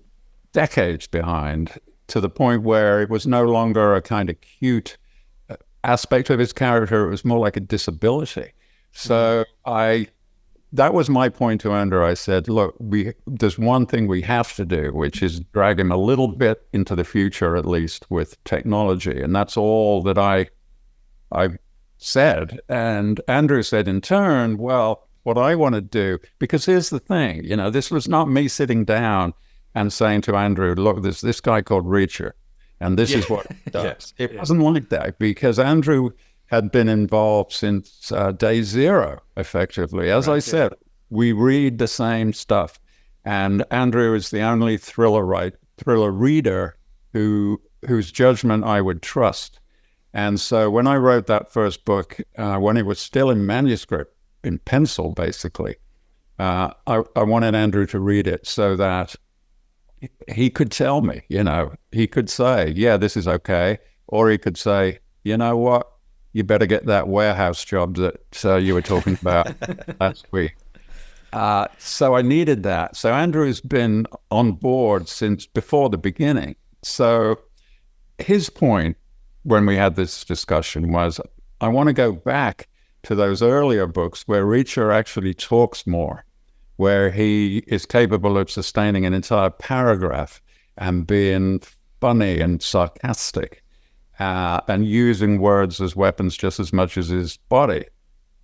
C: decades behind, to the point where it was no longer a kind of cute aspect of his character. It was more like a disability. So that was my point to Andrew. I said, look, there's one thing we have to do, which is drag him a little bit into the future, at least, with technology. And that's all that I said. And Andrew said in turn, well, what I want to do, because here's the thing, this was not me sitting down and saying to Andrew, look, there's this guy called Reacher, and this is what he does. It wasn't like that, because Andrew had been involved since day zero, effectively. As I said, we read the same stuff. And Andrew is the only thriller reader whose judgment I would trust. And so when I wrote that first book, when it was still in manuscript, in pencil, basically, I wanted Andrew to read it so that he could tell me, he could say, yeah, this is okay. Or he could say, you know what? You better get that warehouse job that you were talking about last week. So I needed that. So Andrew's been on board since before the beginning. So his point when we had this discussion was, I want to go back to those earlier books where Reacher actually talks more, where he is capable of sustaining an entire paragraph and being funny and sarcastic. And using words as weapons just as much as his body.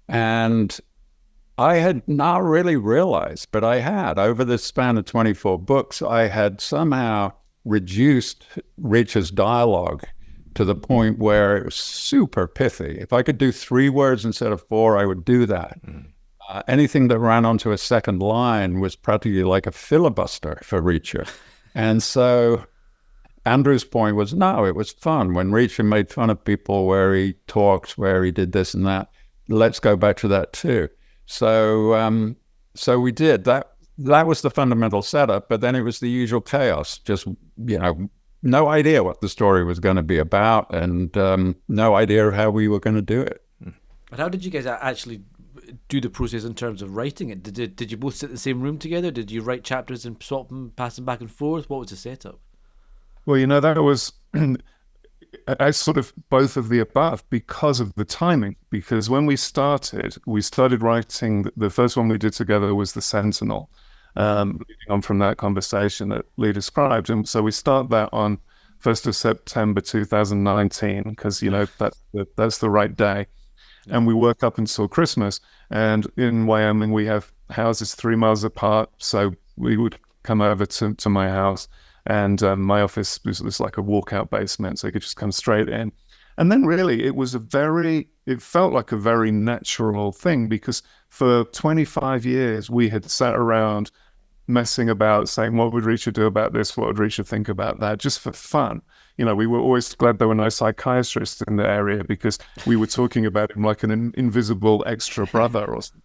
C: And I had not really realized, but I had, over the span of 24 books, I had somehow reduced Reacher's dialogue to the point where it was super pithy. If I could do 3 words instead of 4, I would do that. Anything that ran onto a second line was practically like a filibuster for Reacher. And so Andrew's point was, no, it was fun. When Reacher made fun of people where he talked, where he did this and that, let's go back to that too. So so we did. That was the fundamental setup, but then it was the usual chaos. Just, no idea what the story was going to be about, and no idea how we were going to do it.
B: But how did you guys actually do the process in terms of writing it? Did you both sit in the same room together? Did you write chapters and swap them, pass them back and forth? What was the setup?
D: Well, that was I sort of both of the above because of the timing. Because when we started writing, the first one we did together was the Sentinel, leading on from that conversation that Lee described. And so we start that on 1st of September 2019, because, that's the right day. And we work up until Christmas. And in Wyoming, we have houses 3 miles apart. So we would come over to my house, and my office was like a walkout basement, so you could just come straight in. And then really it felt like a very natural thing, because for 25 years we had sat around messing about, saying, what would Reacher do about this? What would Reacher think about that? Just for fun. We were always glad there were no psychiatrists in the area, because we were talking about him like an invisible extra brother or something.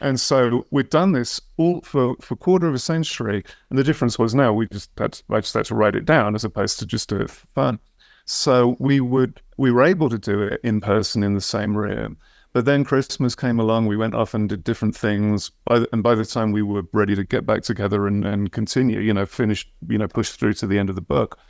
D: And so we'd done this all for a quarter of a century. And the difference was now I just had to write it down as opposed to just do it for fun. So we were able to do it in person in the same room. But then Christmas came along, we went off and did different things. And by the time we were ready to get back together and continue, finish, push through to the end of the book,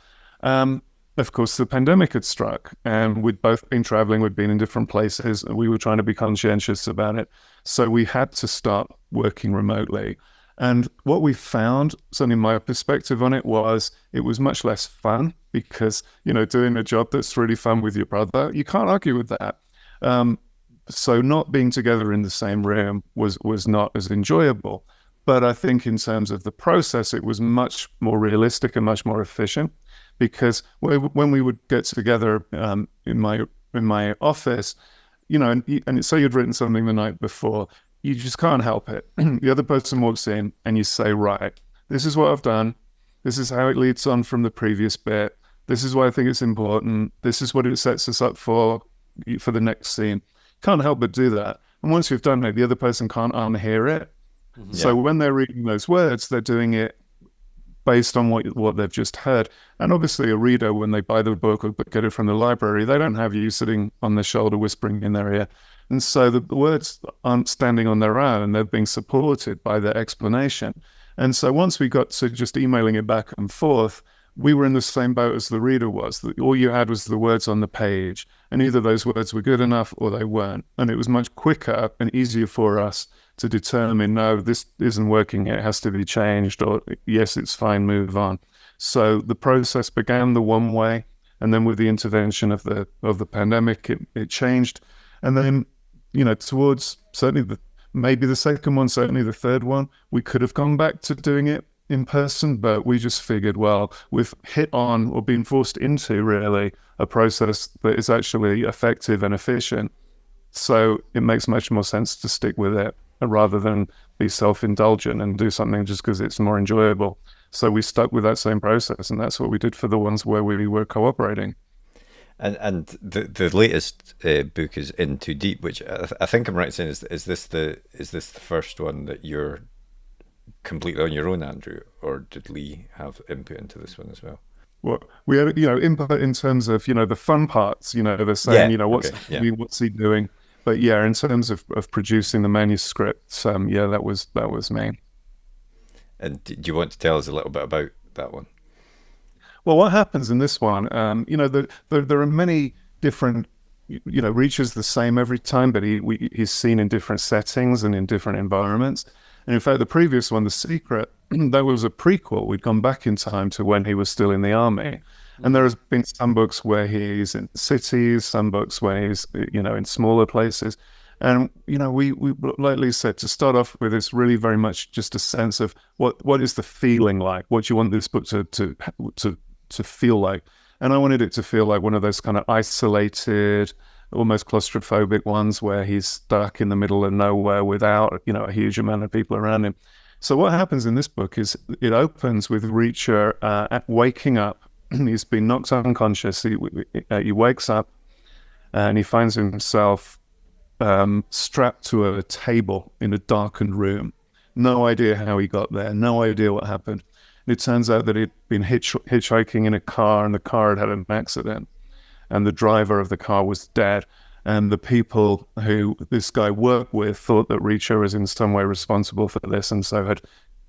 D: of course, the pandemic had struck, and we'd both been traveling, we'd been in different places, and we were trying to be conscientious about it. So we had to start working remotely. And what we found, certainly my perspective on it was much less fun, because, doing a job that's really fun with your brother, you can't argue with that. So not being together in the same room was not as enjoyable. But I think in terms of the process, it was much more realistic and much more efficient, because when we would get together in my office, and say you'd written something the night before, you just can't help it. The other person walks in and you say, right, this is what I've done. This is how it leads on from the previous bit. This is why I think it's important. This is what it sets us up for the next scene. Can't help but do that. And once you've done it, the other person can't unhear it. Mm-hmm. So when they're reading those words, they're doing it based on what they've just heard. And obviously a reader, when they buy the book or get it from the library, they don't have you sitting on their shoulder whispering in their ear. And so the words aren't standing on their own, they're being supported by their explanation. And so once we got to just emailing it back and forth, we were in the same boat as the reader was. All you had was the words on the page, and either those words were good enough or they weren't. And it was much quicker and easier for us to determine, no, this isn't working, it has to be changed, or yes, it's fine, move on. So the process began the one way, and then with the intervention of the pandemic, it changed. And then, towards certainly maybe the second one, certainly the third one, we could have gone back to doing it in person, but we just figured, well, we've hit on or been forced into really a process that is actually effective and efficient. So it makes much more sense to stick with it rather than be self-indulgent and do something just because it's more enjoyable. So we stuck with that same process, and that's what we did for the ones where we were cooperating.
A: And the latest book is In Too Deep, which I think I'm right in saying is this the first one that you're completely on your own, Andrew, or did Lee have input into this one as well?
D: Well, we had input in terms of the fun parts. They're saying what's he doing, but in terms of producing the manuscript, that was me.
A: And do you want to tell us a little bit about that one?
D: Well, what happens in this one, there are many different, Reacher's the same every time, but he's seen in different settings and in different environments. And in fact, the previous one, The Secret, that was a prequel. We'd gone back in time to when he was still in the army. And there has been some books where he's in cities, some books where he's, in smaller places. And, we like Lee said, to start off with, it's really very much just a sense of what is the feeling like? What do you want this book to feel like? And I wanted it to feel like one of those kind of isolated, almost claustrophobic ones where he's stuck in the middle of nowhere without, a huge amount of people around him. So what happens in this book is it opens with Reacher waking up. He's been knocked unconscious. He wakes up and he finds himself strapped to a table in a darkened room. No idea how he got there. No idea what happened. And it turns out that he'd been hitchhiking in a car, and the car had an accident. And the driver of the car was dead. And the people who this guy worked with thought that Reacher was in some way responsible for this, and so had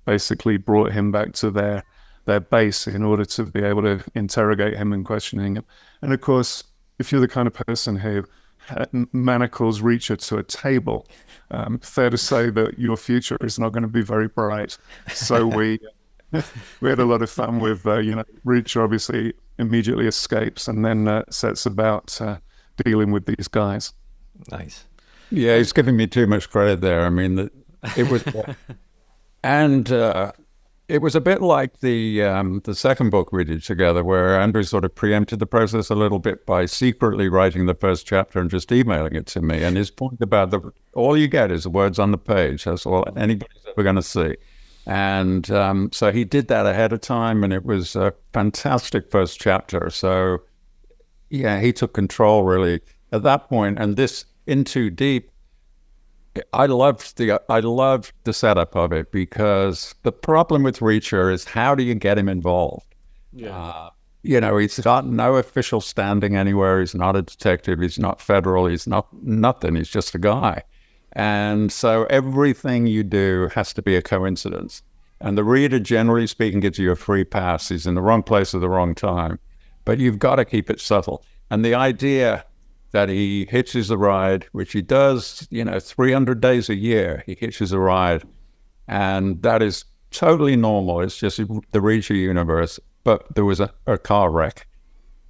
D: basically brought him back to their base in order to be able to interrogate him and questioning him. And of course, if you're the kind of person who manacles Reacher to a table, fair to say that your future is not going to be very bright. So we had a lot of fun with, Reacher obviously immediately escapes and then sets about dealing with these guys.
A: Nice.
C: Yeah, he's giving me too much credit there. I mean, it was, and it was a bit like the second book we did together, where Andrew sort of preempted the process a little bit by secretly writing the first chapter and just emailing it to me. And his point about all you get is the words on the page. That's all anybody's ever going to see. And so he did that ahead of time, and it was a fantastic first chapter. So yeah, he took control really at that point. And this In Too Deep, I loved the setup of it, because the problem with Reacher is, how do you get him involved?
B: Yeah.
C: He's got no official standing anywhere. He's not a detective. He's not federal. He's not nothing. He's just a guy. And so everything you do has to be a coincidence. And the reader, generally speaking, gives you a free pass. He's in the wrong place at the wrong time. But you've got to keep it subtle. And the idea that he hitches a ride, which he does, 300 days a year, he hitches a ride. And that is totally normal. It's just the Reacher universe. But there was a car wreck.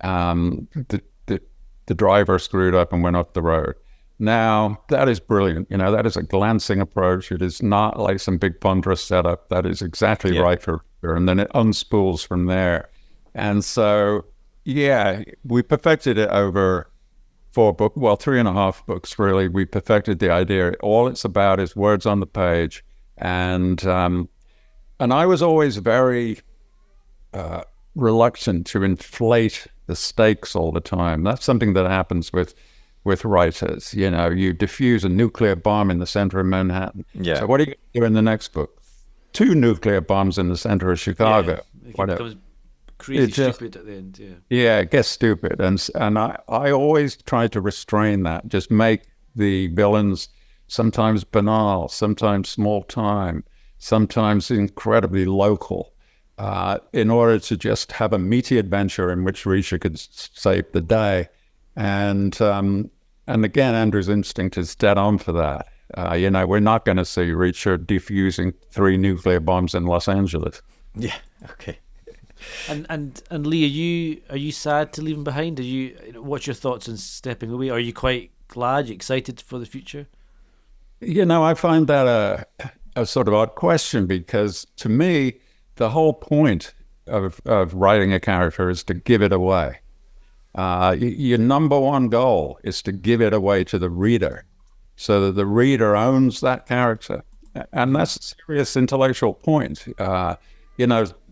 C: The driver screwed up and went off the road. Now, that is brilliant. That is a glancing approach. It is not like some big ponderous setup. That is exactly right for her. And then it unspools from there. And so, yeah, we perfected it over 3.5 books, really. We perfected the idea. All it's about is words on the page. And I was always very reluctant to inflate the stakes all the time. That's something that happens with writers. You diffuse a nuclear bomb in the center of Manhattan.
A: Yeah.
C: So what are you going to do in the next book? 2 nuclear bombs in the center of Chicago.
B: Yeah,
C: Whatever.
B: Becomes crazy stupid at the end.
C: Yeah, it gets stupid. And I always try to restrain that. Just make the villains sometimes banal, sometimes small time, sometimes incredibly local, in order to just have a meaty adventure in which Reacher could save the day. And again, Andrew's instinct is dead on for that. We're not going to see Reacher defusing 3 nuclear bombs in Los Angeles.
A: Yeah. Okay.
B: And Lee, are you sad to leave him behind? What's your thoughts on stepping away? Are you quite glad? You excited for the future?
C: I find that a sort of odd question, because to me, the whole point of writing a character is to give it away. Your number one goal is to give it away to the reader, so that the reader owns that character. And that's a serious intellectual point.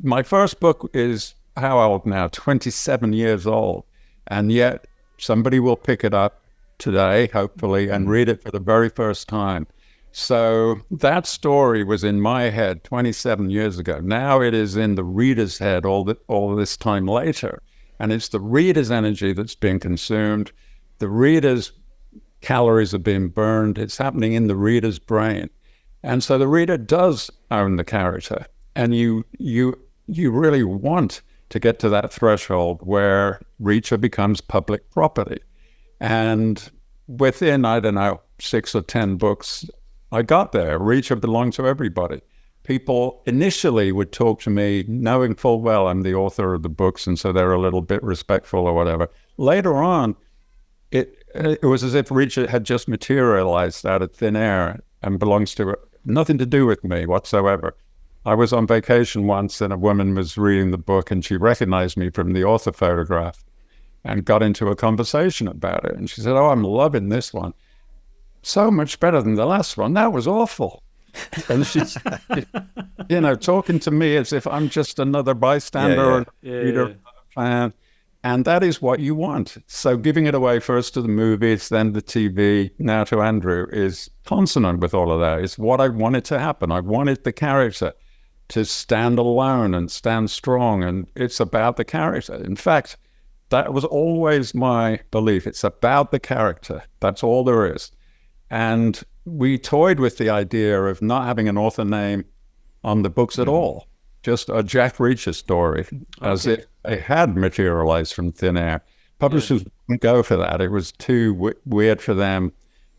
C: My first book is, how old now? 27 years old. And yet somebody will pick it up today, hopefully, and read it for the very first time. So that story was in my head 27 years ago. Now it is in the reader's head all this time later. And it's the reader's energy that's being consumed. The reader's calories are being burned. It's happening in the reader's brain. And so the reader does own the character. And you really want to get to that threshold where Reacher becomes public property. And within, 6 or 10 books, I got there. Reacher belonged to everybody. People initially would talk to me knowing full well I'm the author of the books, and so they're a little bit respectful or whatever. Later on, it was as if Reacher had just materialized out of thin air and belongs to nothing to do with me whatsoever. I was on vacation once and a woman was reading the book and she recognized me from the author photograph and got into a conversation about it. And she said, "Oh, I'm loving this one. So much better than the last one. That was awful." And she's, talking to me as if I'm just another bystander or reader, fan. And that is what you want. So giving it away first to the movies, then the TV, now to Andrew, is consonant with all of that. It's what I wanted to happen. I wanted the character to stand alone and stand strong. And it's about the character. In fact, that was always my belief. It's about the character. That's all there is. And we toyed with the idea of not having an author name on the books at all. Just a Jack Reacher story, as if it had materialized from thin air. Publishers wouldn't go for that. It was too weird for them,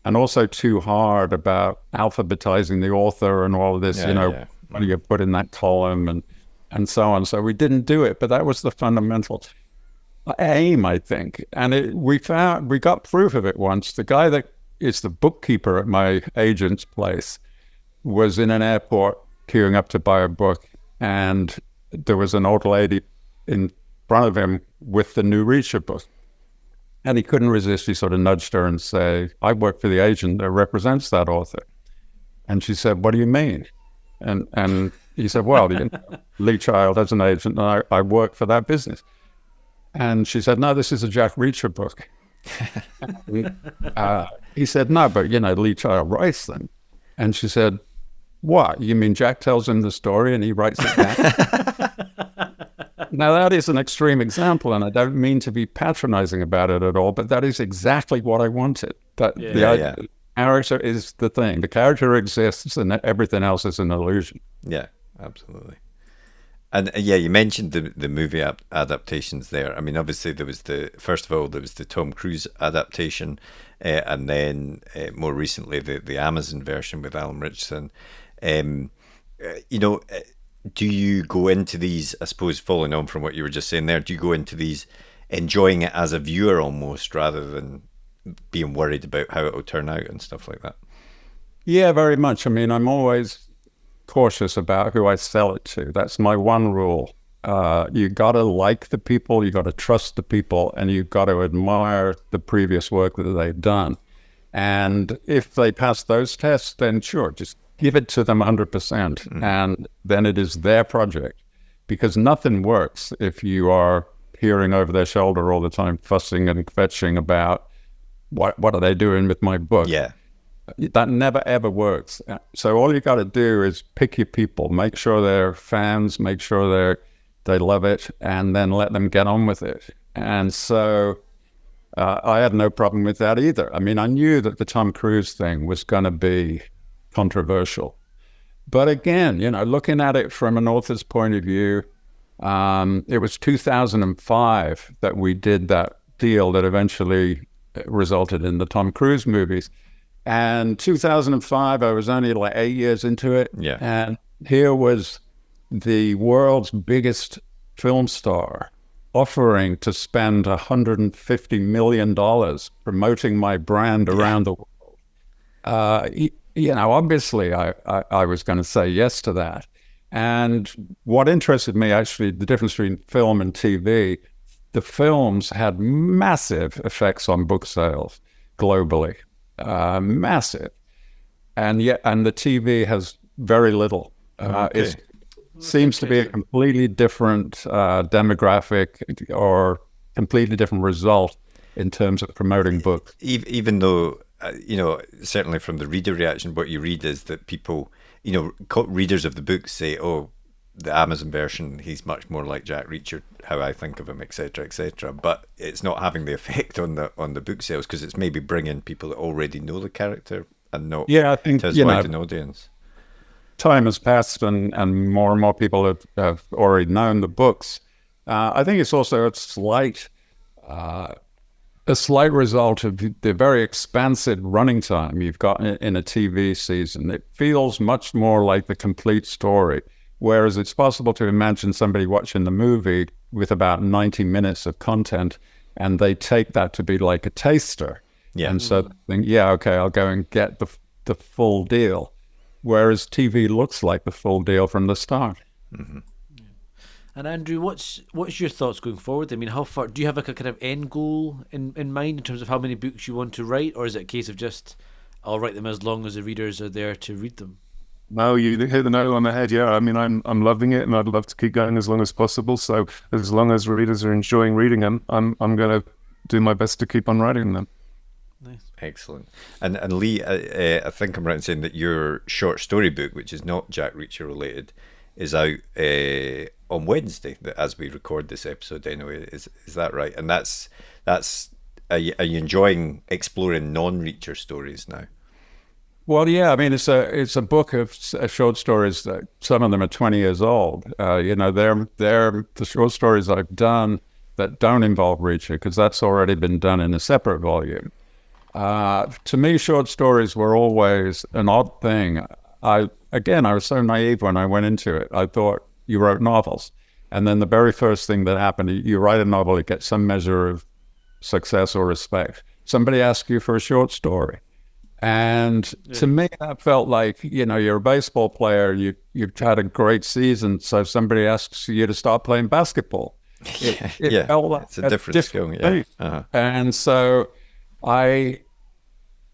C: and also too hard about alphabetizing the author and all of this, what do you put in that column and so on. So we didn't do it, but that was the fundamental aim, I think. And we got proof of it once. The guy that is the bookkeeper at my agent's place was in an airport queuing up to buy a book. And there was an old lady in front of him with the new Reacher book. And he couldn't resist. He sort of nudged her and say, "I work for the agent that represents that author." And she said, "What do you mean?" And he said, "Well, Lee Child has an agent and I work for that business." And she said, "No, this is a Jack Reacher book." He said, "No, but Lee Child writes them." And she said, "What? You mean Jack tells him the story and he writes it down?" Now, that is an extreme example, and I don't mean to be patronizing about it at all, but that is exactly what I wanted. The character is the thing. The character exists and everything else is an illusion.
A: Yeah, absolutely. And you mentioned the movie adaptations there. I mean, obviously there was the Tom Cruise adaptation, and then more recently the Amazon version with Alan Richardson. Do you go into these, I suppose, following on from what you were just saying there, do you go into these enjoying it as a viewer almost, rather than being worried about how it will turn out and stuff like that?
C: Yeah, very much. I mean, I'm always cautious about who I sell it to. That's my one rule. You got to like the people, you got to trust the people, and you got to admire the previous work that they've done. And if they pass those tests, then sure, just give it to them 100%, and then it is their project. Because nothing works if you are peering over their shoulder all the time, fussing and fetching about what are they doing with my book.
A: Yeah.
C: That never, ever works. So all you got to do is pick your people, make sure they're fans, make sure they love it, and then let them get on with it. And so I had no problem with that either. I mean, I knew that the Tom Cruise thing was going to be controversial. But again, looking at it from an author's point of view, it was 2005 that we did that deal that eventually resulted in the Tom Cruise movies. And 2005, I was only like 8 years into it.
A: Yeah.
C: And here was the world's biggest film star offering to spend $150 million promoting my brand around the world. Obviously I was going to say yes to that. And what interested me, actually, the difference between film and TV, the films had massive effects on book sales globally. Massive, and the TV has very little. It seems to be a completely different demographic or completely different result in terms of promoting books.
A: Even though, certainly from the reader reaction, what you read is that people, readers of the book say, "Oh, the Amazon version, he's much more like Jack Reacher, how I think of him, etc., etc." But it's not having the effect on the book sales, because it's maybe bringing people that already know the character and not
C: I think,
A: to as wide an audience.
C: Time has passed and more people have already known the books. I think it's also a slight result of the very expansive running time you've got in a TV season. It feels much more like the complete story. Whereas it's possible to imagine somebody watching the movie with about 90 minutes of content, and they take that to be like a taster.
A: Yeah.
C: And so they think, okay, I'll go and get the full deal. whereas TV looks like the full deal from the start.
A: Mm-hmm.
B: And Andrew, what's your thoughts going forward? I mean, how far do you have like a kind of end goal in mind in terms of how many books you want to write, or is it a case of just I'll write them as long as the readers are there to read them?
D: No, you hit the nail on the head. Yeah, I mean, I'm loving it, and I'd love to keep going as long as possible. So as long as readers are enjoying reading them, I'm going to do my best to keep on writing them.
B: Nice.
A: Excellent. And Lee, I think I'm right in saying that your short story book, which is not Jack Reacher related, is out on Wednesday, as we record this episode anyway. Is that right? And that's are you enjoying exploring non-Reacher stories now?
C: Well, yeah, I mean, it's a book of short stories that some of them are 20 years old. They're the short stories I've done that don't involve Reacher, because that's already been done in a separate volume. To me, short stories were always an odd thing. I was so naive when I went into it. I thought you wrote novels, and then the very first thing that happened, you write a novel, it gets some measure of success or respect. Somebody asks you for a short story. And to me, that felt like, you're a baseball player, you've had a great season, so somebody asks you to start playing basketball. It felt like
A: it's a different skill. Yeah. Uh-huh.
C: And so I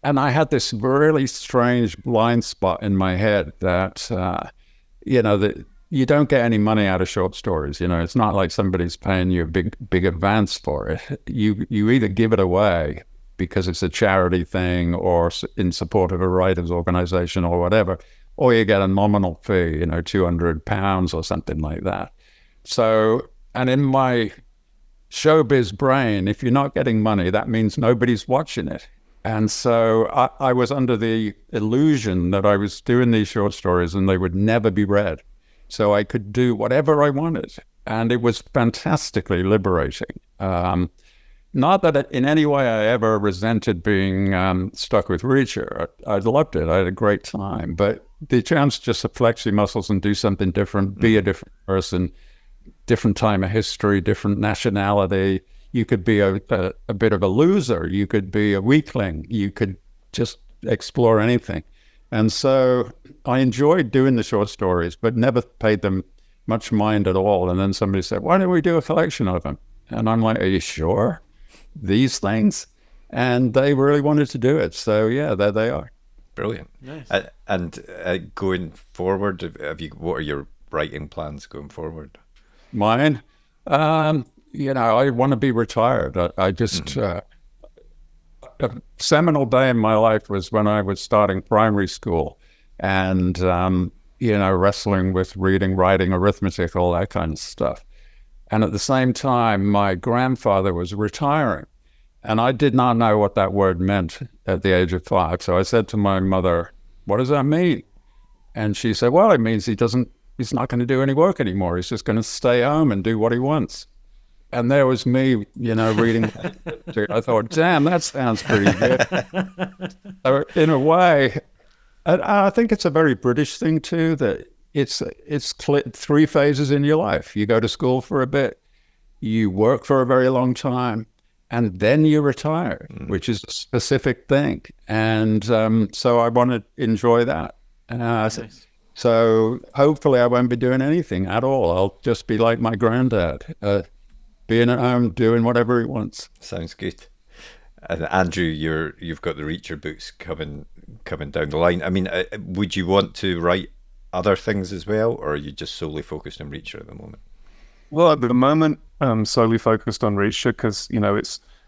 C: had this really strange blind spot in my head that, that you don't get any money out of short stories. It's not like somebody's paying you a big advance for it. You either give it away because it's a charity thing or in support of a writers' organization or whatever, or you get a nominal fee, £200 or something like that. So, and in my showbiz brain, if you're not getting money, that means nobody's watching it. And so I was under the illusion that I was doing these short stories and they would never be read. So I could do whatever I wanted. And it was fantastically liberating. Not that in any way I ever resented being stuck with Reacher. I loved it. I had a great time. But the chance just to flex your muscles and do something different, be a different person, different time of history, different nationality. You could be a bit of a loser. You could be a weakling. You could just explore anything. And so I enjoyed doing the short stories, but never paid them much mind at all. And then somebody said, why don't we do a collection of them? And I'm like, are you sure? These things? And they really wanted to do it. So yeah, there they are.
A: Brilliant.
B: Nice.
A: And going forward, what are your writing plans going forward?
C: Mine? I want to be retired. I just, a seminal day in my life was when I was starting primary school and, wrestling with reading, writing, arithmetic, all that kind of stuff. And at the same time, my grandfather was retiring. And I did not know what that word meant at the age of 5. So I said to my mother, what does that mean? And she said, well, it means he's not going to do any work anymore. He's just going to stay home and do what he wants. And there was me, reading. I thought, damn, that sounds pretty good. So in a way, I think it's a very British thing too, that it's 3 phases in your life. You go to school for a bit, you work for a very long time, and then you retire, which is a specific thing. And so I want to enjoy that.
B: Nice.
C: So hopefully I won't be doing anything at all. I'll just be like my granddad, being at home, doing whatever he wants.
A: Sounds good. And Andrew, you've got the Reacher books coming down the line. I mean, would you want to write other things as well, or are you just solely focused on Reacher at the moment?
D: Well, at the moment, I'm solely focused on Reacher because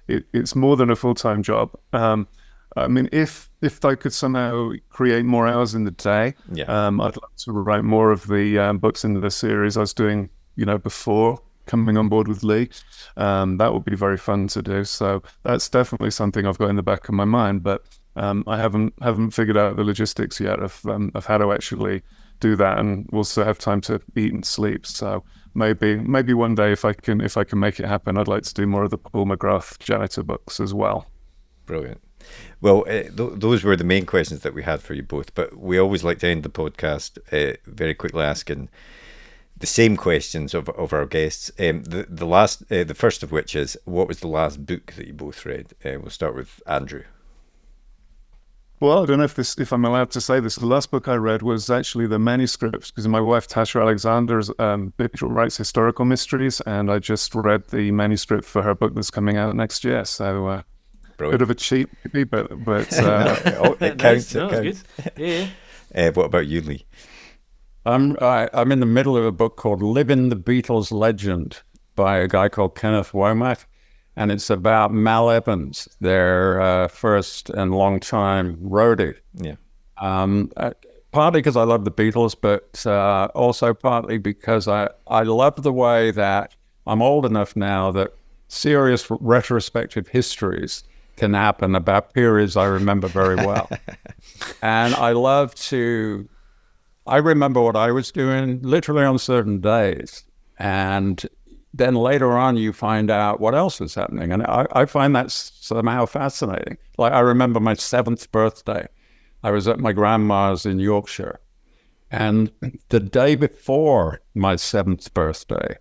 D: it's more than a full-time job. I mean, if I could somehow create more hours in the day, I'd like to write more of the books in the series I was doing, before coming on board with Lee. That would be very fun to do. So that's definitely something I've got in the back of my mind, but I haven't figured out the logistics yet of how to actually do that and also have time to eat and sleep. So maybe one day if I can make it happen, I'd like to do more of the Paul McGrath janitor books as well.
A: Brilliant. Well, those were the main questions that we had for you both, but we always like to end the podcast very quickly asking the same questions of our guests. The first of which is, what was the last book that you both read? We'll start with Andrew.
D: Well, I don't know if I'm allowed to say this. The last book I read was actually the manuscript, because my wife Tasha Alexander writes historical mysteries, and I just read the manuscript for her book that's coming out next year. So bit of a cheat, maybe, but
A: it counts.
B: No,
A: It
B: it's
A: counts.
B: good. Yeah.
A: What about you, Lee?
C: I'm in the middle of a book called "Living the Beatles Legend" by a guy called Kenneth Womack, and it's about Mal Evans, their first and long-time roadie.
A: Yeah.
C: Partly because I love the Beatles, but also partly because I love the way that I'm old enough now that serious retrospective histories can happen about periods I remember very well. And I remember what I was doing literally on certain days. And then later on, you find out what else was happening. And I find that somehow fascinating. Like, I remember my 7th birthday. I was at my grandma's in Yorkshire. And the day before my 7th birthday,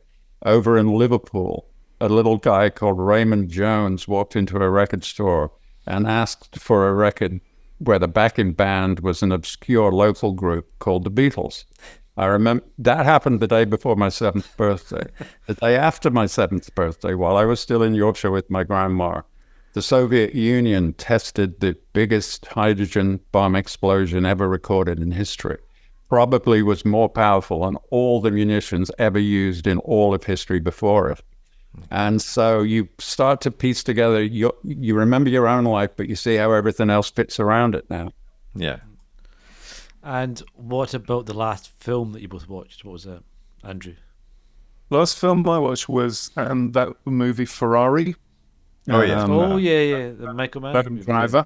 C: over in Liverpool, a little guy called Raymond Jones walked into a record store and asked for a record where the backing band was an obscure local group called the Beatles. I remember that happened the day before my 7th birthday. The day after my 7th birthday, while I was still in Yorkshire with my grandma, the Soviet Union tested the biggest hydrogen bomb explosion ever recorded in history. Probably was more powerful than all the munitions ever used in all of history before it. And so you start to piece together, you remember your own life, but you see how everything else fits around it now.
A: Yeah.
B: And what about the last film that you both watched? What was that, Andrew?
D: last film I watched was that movie Ferrari.
A: Oh yeah,
B: the Michael Mann
D: Adam Driver.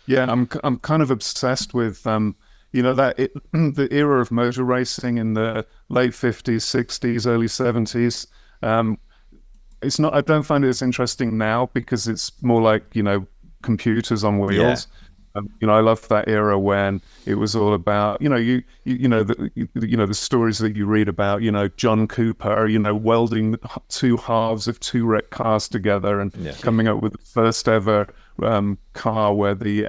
D: Yeah, I'm kind of obsessed with the era of motor racing in the late 50s, 60s, early 70s. It's not. I don't find it as interesting now because it's more like computers on wheels.
A: Yeah.
D: I love that era when it was all about the stories that you read about John Cooper welding two halves of two wrecked cars together and coming up with the first ever car where the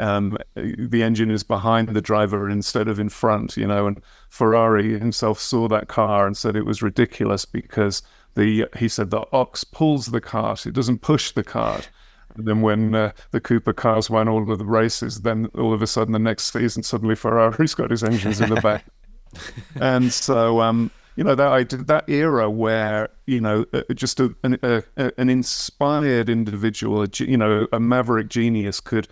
D: engine is behind the driver instead of in front. And Ferrari himself saw that car and said it was ridiculous because he said the ox pulls the cart, it doesn't push the cart. And then when the Cooper cars won all of the races, then all of a sudden the next season, suddenly Ferrari's got his engines in the back. And so, that era where, just an inspired individual, a maverick genius could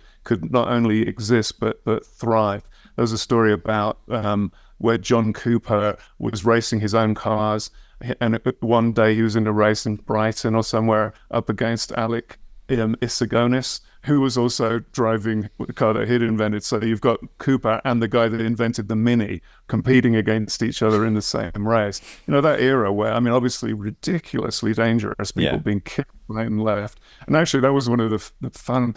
D: not only exist, but thrive. There's a story about where John Cooper was racing his own cars. And one day he was in a race in Brighton or somewhere up against Alec Isagonis, who was also driving the car that he'd invented. So you've got Cooper and the guy that invented the Mini competing against each other in the same race. That era where, obviously ridiculously dangerous, people being kicked right and left. And actually, that was one of the fun.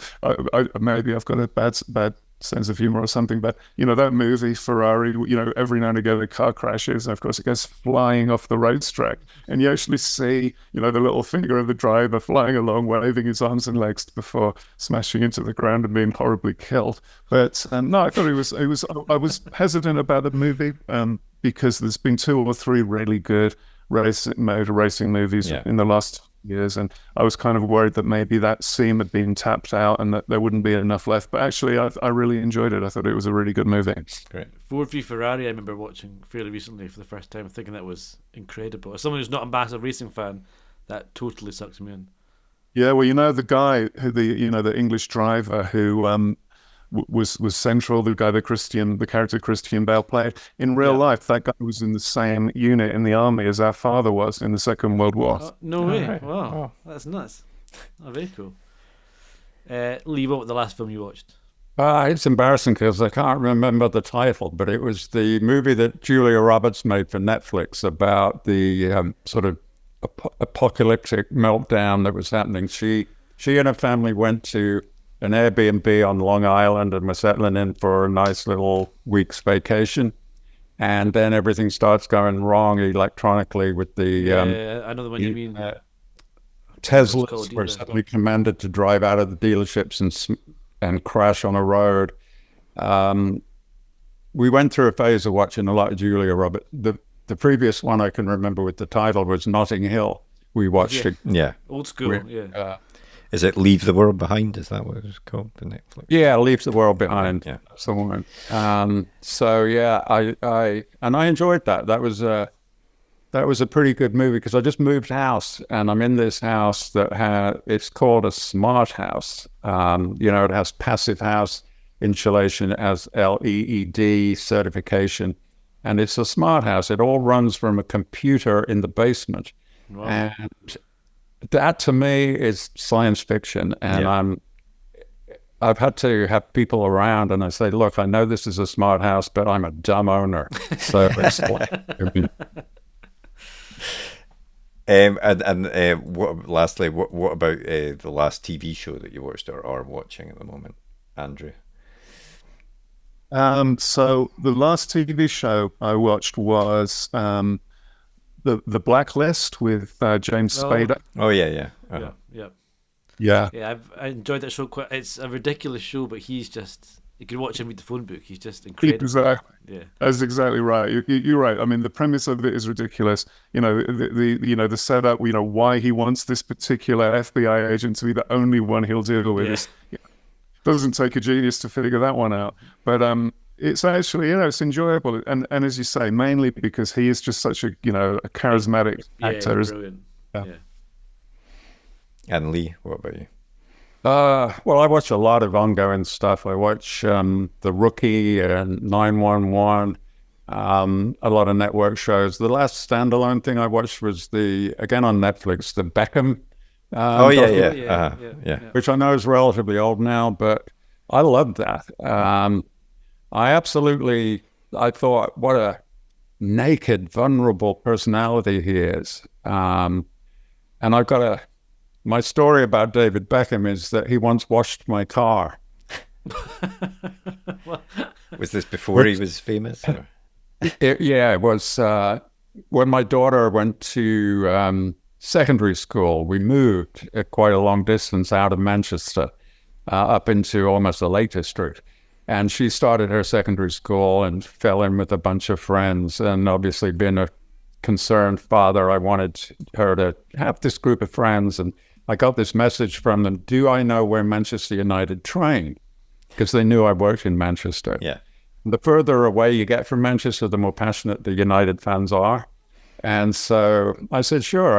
D: Maybe I've got a bad sense of humor or something, but that movie Ferrari, every now and again the car crashes and of course it goes flying off the racetrack and you actually see the little figure of the driver flying along waving his arms and legs before smashing into the ground and being horribly killed. But no, I thought I was hesitant about the movie because there's been 2 or 3 really good motor racing movies in the last years, and I was kind of worried that maybe that seam had been tapped out and that there wouldn't be enough left. But actually, I really enjoyed it. I thought it was a really good movie.
A: Great.
B: Ford v Ferrari, I remember watching fairly recently for the first time, thinking that was incredible. As someone who's not a massive racing fan, that totally sucks me in.
D: Yeah, well, the guy who the English driver who was central, the character Christian Bale played in real life. That guy was in the same unit in the army as our father was in the Second World War.
B: No way!
A: Right.
B: Wow, that's nuts. Oh, very cool. Lee, what was the last film you watched?
C: It's embarrassing because I can't remember the title, but it was the movie that Julia Roberts made for Netflix about the sort of apocalyptic meltdown that was happening. She and her family went to an Airbnb on Long Island and were settling in for a nice little week's vacation. And then everything starts going wrong electronically with the...
B: I know the one you mean.
C: Teslas were suddenly commanded to drive out of the dealerships and crash on a road. we went through a phase of watching a lot of Julia Roberts. The previous one I can remember with the title was Notting Hill. We watched it.
A: Yeah.
B: Old school, yeah.
A: Is it Leave the World Behind? Is that what it was called? The Netflix?
C: Yeah, Leave the World Behind.
A: Yeah.
C: Someone. So yeah, I enjoyed that. That was a pretty good movie because I just moved house and I'm in this house that it's called a smart house. It has passive house insulation as LEED certification, and it's a smart house. It all runs from a computer in the basement.
B: Wow.
C: And that to me is science fiction. And I've had to have people around and I say, look, I know this is a smart house, but I'm a dumb owner. So it's like,
A: lastly, what about the last TV show that you watched or are watching at the moment, Andrew?
D: So the last TV show I watched was the Blacklist with James Spader.
A: Oh yeah. Uh-huh.
B: Yeah. I enjoyed that show quite. It's a ridiculous show, but you could watch him read the phone book. He's just incredible.
D: Exactly.
B: Yeah,
D: that's exactly right. You're right. I mean, the premise of it is ridiculous. The setup. Why he wants this particular FBI agent to be the only one he'll deal with.
B: Yeah.
D: Doesn't take a genius to figure that one out. But it's actually, it's enjoyable. And as you say, mainly because he is just such a charismatic actor.
B: He's brilliant. Yeah.
A: And Lee, what about you?
C: Well, I watch a lot of ongoing stuff. I watch The Rookie and 911, a lot of network shows. The last standalone thing I watched was again on Netflix, the Beckham. Which I know is relatively old now, but I loved that. I thought, what a naked, vulnerable personality he is. And my story about David Beckham is that he once washed my car.
A: Was this before he was famous? Or?
C: It was when my daughter went to secondary school. We moved quite a long distance out of Manchester, up into almost the Lake District. And she started her secondary school and fell in with a bunch of friends. And obviously, being a concerned father, I wanted her to have this group of friends. And I got this message from them: do I know where Manchester United train? Because they knew I worked in Manchester.
A: Yeah.
C: The further away you get from Manchester, the more passionate the United fans are. And so I said, sure,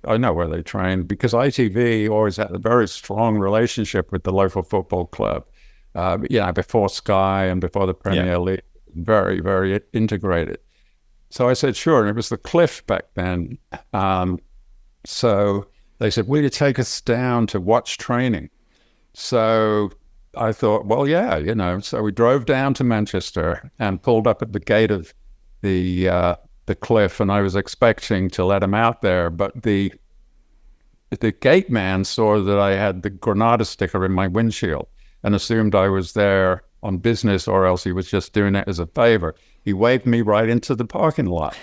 C: I know where they train, because ITV always had a very strong relationship with the local football club, before Sky and before the Premier League, very, very integrated. So I said, sure. And it was the Cliff back then. So they said, will you take us down to watch training? So I thought, well, yeah, so we drove down to Manchester and pulled up at the gate of the Cliff, and I was expecting to let him out there, but the gate man saw that I had the Granada sticker in my windshield and assumed I was there on business, or else he was just doing it as a favor. He waved me right into the parking lot.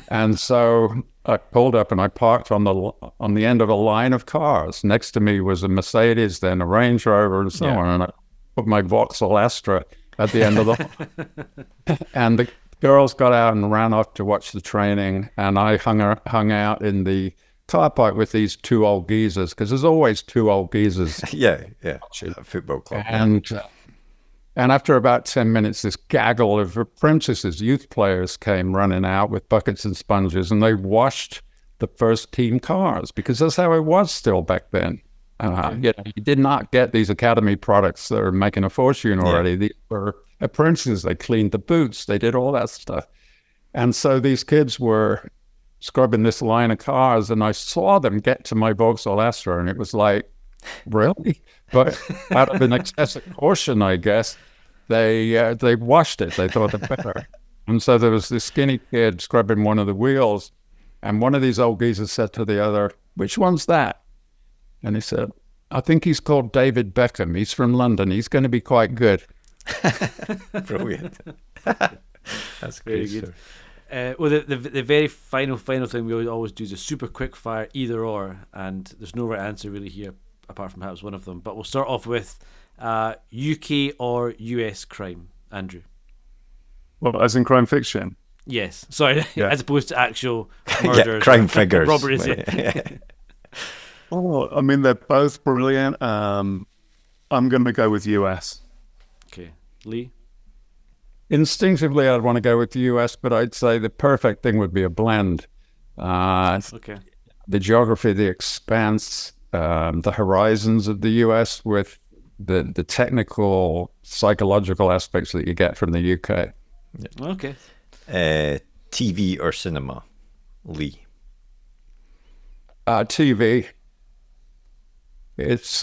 C: And so I pulled up and I parked on the end of a line of cars. Next to me was a Mercedes, then a Range Rover, and so on. And I put my Vauxhall Astra at the end of the line. And the girls got out and ran off to watch the training, and I hung out in the car park with these two old geezers, because there's always two old geezers.
A: A football club.
C: And after about 10 minutes, this gaggle of apprentices, youth players, came running out with buckets and sponges, and they washed the first team cars, because that's how it was still back then. You did not get these academy products that are making a fortune already. Yeah. These were apprentices. They cleaned the boots. They did all that stuff. And so these kids were scrubbing this line of cars, and I saw them get to my Vauxhall Astra, and it was like, really? But out of an excessive caution, I guess, they washed it. They thought it better. And so there was this skinny kid scrubbing one of the wheels, and one of these old geezers said to the other, which one's that? And he said, I think he's called David Beckham. He's from London. He's going to be quite good.
A: Brilliant. That's great. Very good.
B: Well, the very final thing we always do is a super quick fire either or, and there's no right answer really here. apart from perhaps one of them. But we'll start off with UK or US crime, Andrew.
D: Well, as in crime fiction.
B: Yes, sorry,
D: Yeah.
B: as opposed to actual murders,
A: crime
B: or
A: figures.
B: robberies.
D: Oh, I mean, they're both brilliant. I'm going to go with US.
B: Okay, Lee.
C: Instinctively, I'd want to go with the US, but I'd say the perfect thing would be a blend.
B: Okay.
C: The geography, the expanse, the horizons of the US with the technical, psychological aspects that you get from the UK.
B: Okay.
A: TV or cinema, Lee?
C: TV. It's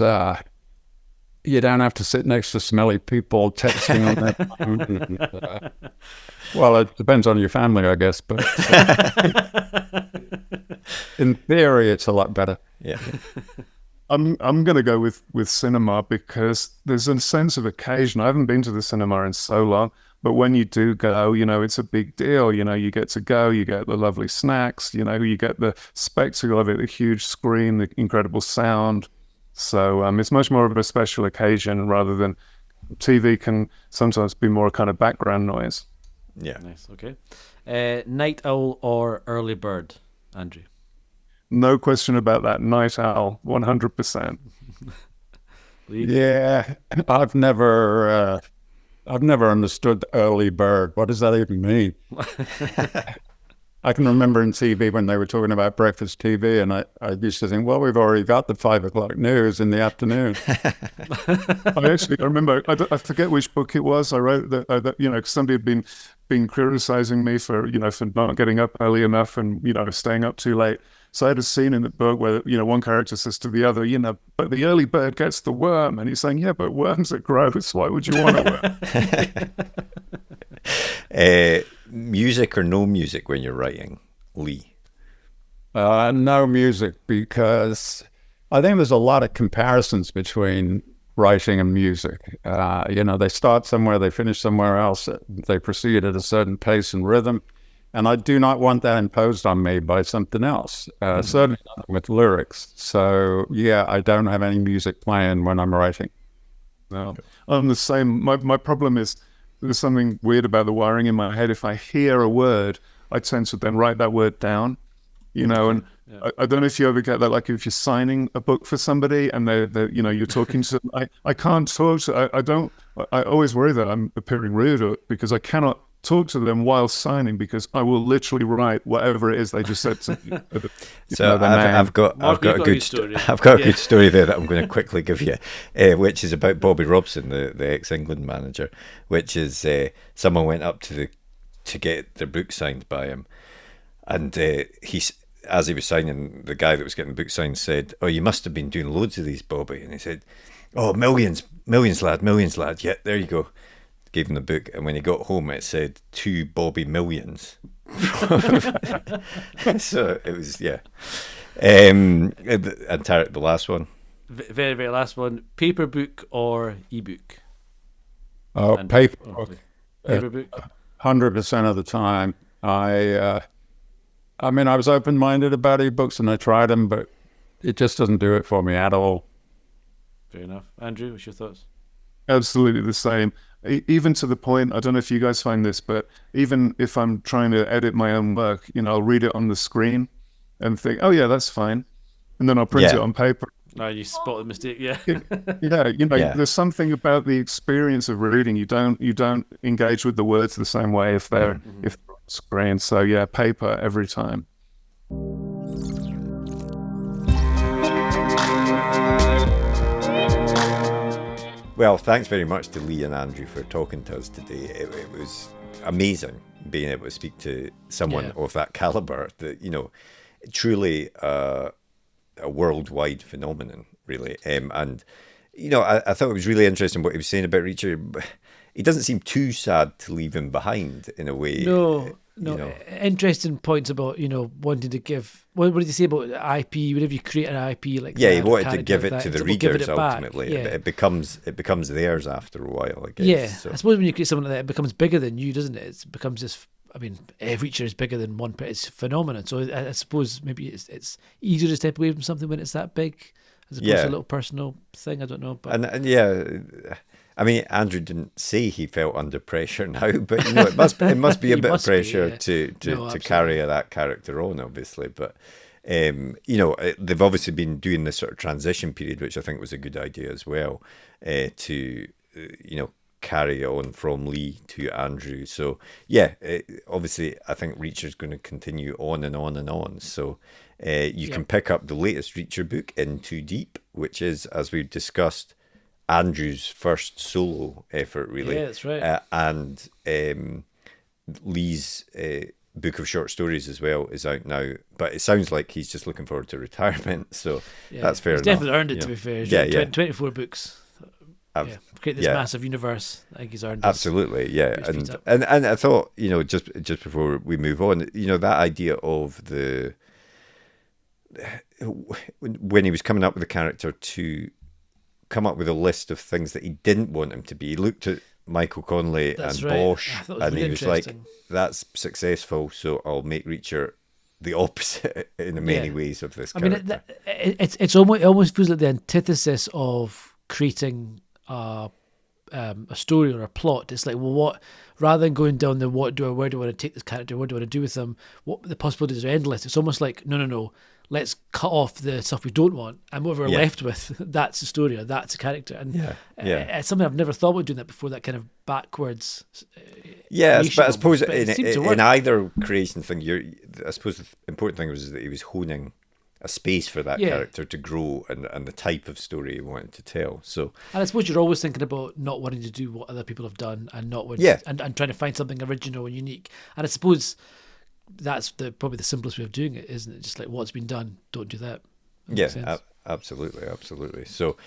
C: you don't have to sit next to smelly people texting on their phone. Well, it depends on your family, I guess, but in theory, it's a lot better.
A: Yeah.
D: I'm going to go with cinema because there's a sense of occasion. I haven't been to the cinema in so long, but when you do go, it's a big deal. You get to go, you get the lovely snacks, you get the spectacle of it, the huge screen, the incredible sound. So it's much more of a special occasion rather than TV can sometimes be more kind of background noise.
A: Yeah.
B: Nice. Okay. Night owl or early bird, Andrew?
D: No question about that. Night owl, 100%.
C: Yeah, I've never understood the early bird. What does that even mean? I can remember in TV when they were talking about breakfast TV, and I used to think, well, we've already got the 5 o'clock news in the afternoon.
D: I remember, I forget which book it was. I wrote that, 'cause somebody had been criticizing me for not getting up early enough and, staying up too late. So I had a scene in the book where, one character says to the other, but the early bird gets the worm. And he's saying, yeah, but worms are gross. Why would you want a worm?
A: Music or no music when you're writing, Lee?
C: No music, because I think there's a lot of comparisons between writing and music. They start somewhere, they finish somewhere else. They proceed at a certain pace and rhythm. And I do not want that imposed on me by something else, certainly not with lyrics. So, yeah, I don't have any music playing when I'm writing.
D: No, I'm the same. My problem is there's something weird about the wiring in my head. If I hear a word, I tend to then write that word down, and I don't know if you ever get that, like if you're signing a book for somebody and you're talking to them, I can't talk to, I always worry that I'm appearing rude because I cannot talk to them while signing because I will literally write whatever it is they just said to me.
A: So I've got a good story. I've got a good story there that I'm going to quickly give you, which is about Bobby Robson, the ex-England manager. Which is someone went up to get their book signed by him, and as he was signing, the guy that was getting the book signed said, "Oh, you must have been doing loads of these, Bobby." And he said, "Oh, millions, lad. Yeah, there you go." Gave him the book, and when he got home, it said "To Bobby Millions." So it was, yeah. And Tarek, the last one.
B: Very, very last one. Paper book or ebook?
C: Oh, paper book.
B: Paper book.
C: 100% of the time. I was open-minded about ebooks, and I tried them, but it just doesn't do it for me at all.
B: Fair enough. Andrew, what's your thoughts?
D: Absolutely the same. Even to the point, I don't know if you guys find this, but even if I'm trying to edit my own work, I'll read it on the screen and think, oh yeah, that's fine. And then I'll print it on paper.
B: No, you spot the mistake, yeah.
D: There's something about the experience of reading. You don't engage with the words the same way if they're on screen. So yeah, paper every time.
A: Well, thanks very much to Lee and Andrew for talking to us today. It was amazing being able to speak to someone of that caliber. That truly a worldwide phenomenon, really. And I thought it was really interesting what he was saying about Richard. He doesn't seem too sad to leave him behind in a way.
B: No. Interesting points about wanting to give. What did you say about IP? Whenever you create an IP like
A: he
B: that,
A: wanted to give it to the readers ultimately.
B: Yeah.
A: It becomes theirs after a while, I guess.
B: Yeah,
A: so.
B: I suppose when you create something like that, it becomes bigger than you, doesn't it? It becomes this. I mean, Reacher is bigger than one. It's a phenomenon. So I suppose maybe it's easier to step away from something when it's that big, as opposed to a little personal thing. I don't know, but
A: and yeah, I mean, Andrew didn't say he felt under pressure now, but it must be a bit of pressure to carry that character on, obviously. But they've obviously been doing this sort of transition period, which I think was a good idea as well, to carry on from Lee to Andrew. So yeah, obviously I think Reacher's going to continue on and on and on. So you can pick up the latest Reacher book, In Too Deep, which is, as we've discussed, Andrew's first solo effort, really.
B: Yeah, that's right.
A: And Lee's book of short stories as well is out now, but it sounds like he's just looking forward to retirement. So that's fair enough.
B: He's definitely earned it, to be fair.
A: Yeah.
B: 24 books. Create this massive universe. I think he's earned it.
A: Absolutely, yeah. And I thought, just before we move on, that idea of when he was coming up with the character, to come up with a list of things that he didn't want him to be. He looked at Michael Connelly and Bosch, and he was like, that's successful, so I'll make Reacher the opposite in many ways of this character.
B: I mean, it almost feels like the antithesis of creating a story or a plot. It's like, well, rather than going down the where do I want to take this character, what do I want to do with them, what the possibilities are endless. It's almost like, no, let's cut off the stuff we don't want, and what we're left with, that's a story, or that's a character. And it's something I've never thought about doing that before, that kind of backwards.
A: But I suppose in either creation thing, I suppose the important thing was that he was honing a space for that character to grow, and the type of story he wanted to tell. So,
B: and I suppose you're always thinking about not wanting to do what other people have done, and not and trying to find something original and unique. And I suppose that's probably the simplest way of doing it, isn't it? Just like, what's been done, don't do that.
A: Absolutely. So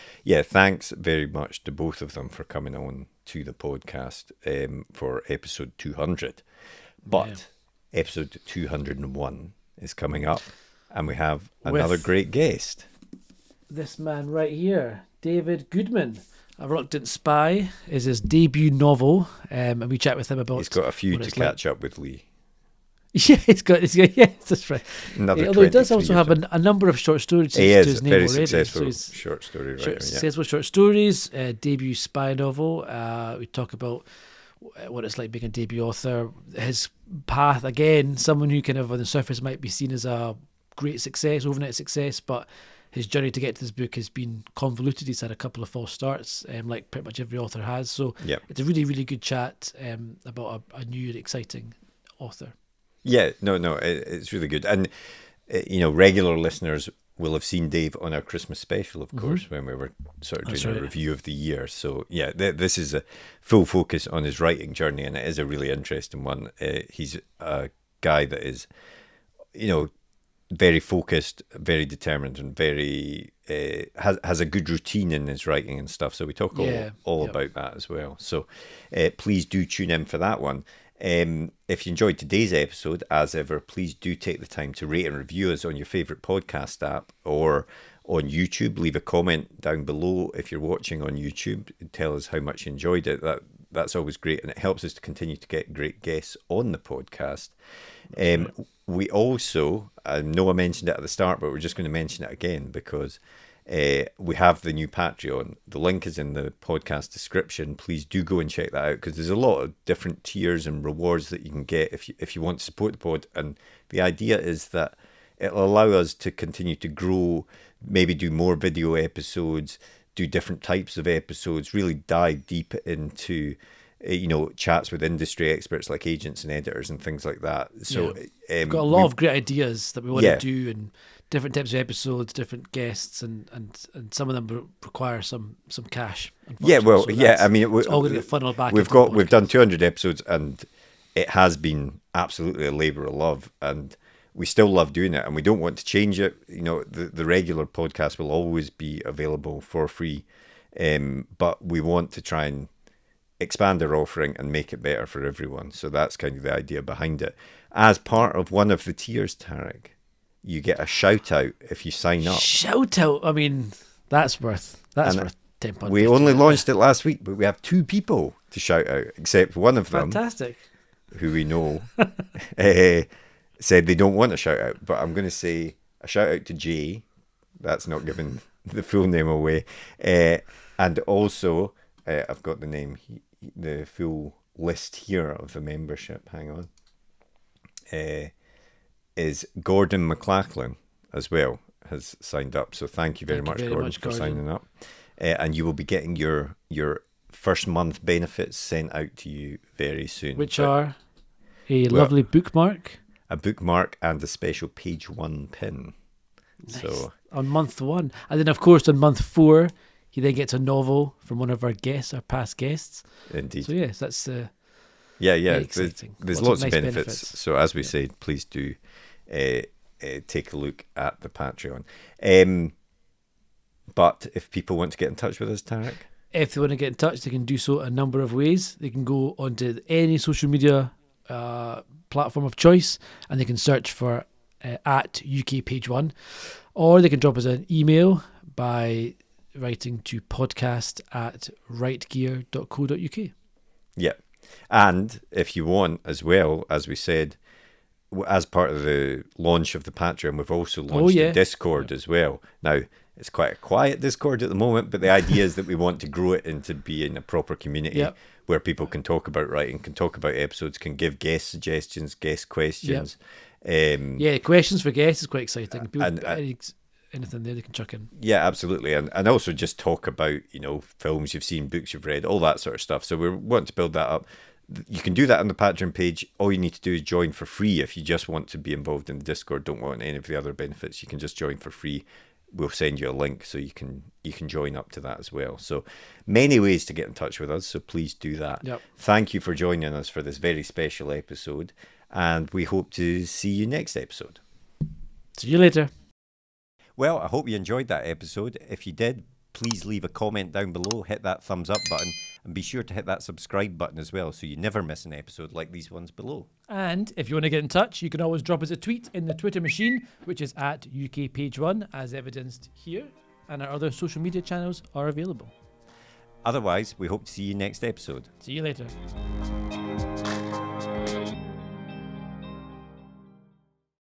A: thanks very much to both of them for coming on to the podcast for episode 200. But episode 201 is coming up, and we have another great guest.
B: This man right here, David Goodman. A Reluctant Spy is his debut novel, and we chat with him about.
A: He's got a few to catch up with Lee.
B: Yeah, he's got that's right. Although he does also have a number of short stories to his name already.
A: Successful short story writer.
B: Successful short stories, debut spy novel. We talk about what it's like being a debut author. His path, again, someone who kind of on the surface might be seen as a great success, overnight success, but his journey to get to this book has been convoluted. He's had a couple of false starts, like pretty much every author has. So it's a really, really good chat about a new and exciting author.
A: Yeah, no, it's really good. And, regular listeners will have seen Dave on our Christmas special, of course, when we were sort of doing a review of the year. So, this is a full focus on his writing journey, and it is a really interesting one. He's a guy that is, very focused, very determined, and very has a good routine in his writing and stuff. So we talk all about that as well. So please do tune in for that one. If you enjoyed today's episode, as ever, please do take the time to rate and review us on your favourite podcast app or on YouTube. Leave a comment down below if you're watching on YouTube. Tell us how much you enjoyed it. That's always great, and it helps us to continue to get great guests on the podcast. We also, I know I mentioned it at the start, but we're just going to mention it again because we have the new Patreon. The link is in the podcast description. Please do go and check that out, because there's a lot of different tiers and rewards that you can get if you want to support the pod. And the idea is that it'll allow us to continue to grow, maybe do more video episodes, do different types of episodes, really dive deep into chats with industry experts like agents and editors and things like that. So
B: we've got a lot of great ideas that we want to do, and different types of episodes, different guests, and some of them require some cash. I mean, it's all going to get funneled back.
A: We've done 200 episodes, and it has been absolutely a labour of love, and we still love doing it, and we don't want to change it. The regular podcast will always be available for free, but we want to try and expand our offering and make it better for everyone. So that's kind of the idea behind it. As part of one of the tiers, Tarek, you get a shout out if you sign up.
B: Shout out! I mean, that's worth £10.
A: We only launched it last week, but we have 2 people to shout out, except one of them,
B: fantastic,
A: who we know, said they don't want a shout out. But I'm going to say a shout out to Jay. That's not given the full name away. And also, I've got the name, the full list here of the membership. Hang on. Is Gordon McLachlan as well has signed up. So thank you very much, Gordon, for signing up. And you will be getting your first month benefits sent out to you very soon.
B: Which are a lovely bookmark.
A: A bookmark and a special page 1 pin.
B: Nice.
A: So
B: on month 1. And then, of course, on month 4, he then gets a novel from one of our guests, our past guests.
A: Indeed.
B: So, yes, that's
A: there's lots of benefits. So, as we said, please do take a look at the Patreon. But if people want to get in touch with us, Tarek?
B: If they want to get in touch, they can do so a number of ways. They can go onto any social media platform of choice, and they can search for at UK Page 1, or they can drop us an email by writing to podcast@rightgear.co.uk.
A: Yeah. And if you want, as well, as we said, as part of the launch of the Patreon, we've also launched a Discord as well. Now, it's quite a quiet Discord at the moment, but the idea is that we want to grow it into being a proper community where people can talk about writing, can talk about episodes, can give guest suggestions, guest questions.
B: Questions for guests is quite exciting. People, anything there they can chuck in.
A: Yeah, absolutely. And also just talk about, films you've seen, books you've read, all that sort of stuff. So we want to build that up. You can do that on the Patreon page. All you need to do is join for free. If you just want to be involved in the Discord, don't want any of the other benefits, you can just join for free. We'll send you a link so you can join up to that as well. So many ways to get in touch with us, so please do that.
B: Yep.
A: Thank you for joining us for this very special episode, and we hope to see you next episode.
B: See you later.
A: Well, I hope you enjoyed that episode. If you did, please leave a comment down below, hit that thumbs up button, and be sure to hit that subscribe button as well so you never miss an episode like these ones below.
B: And if you want to get in touch, you can always drop us a tweet in the Twitter machine, which is at UK Page 1, as evidenced here, and our other social media channels are available.
A: Otherwise, we hope to see you next episode.
B: See you later.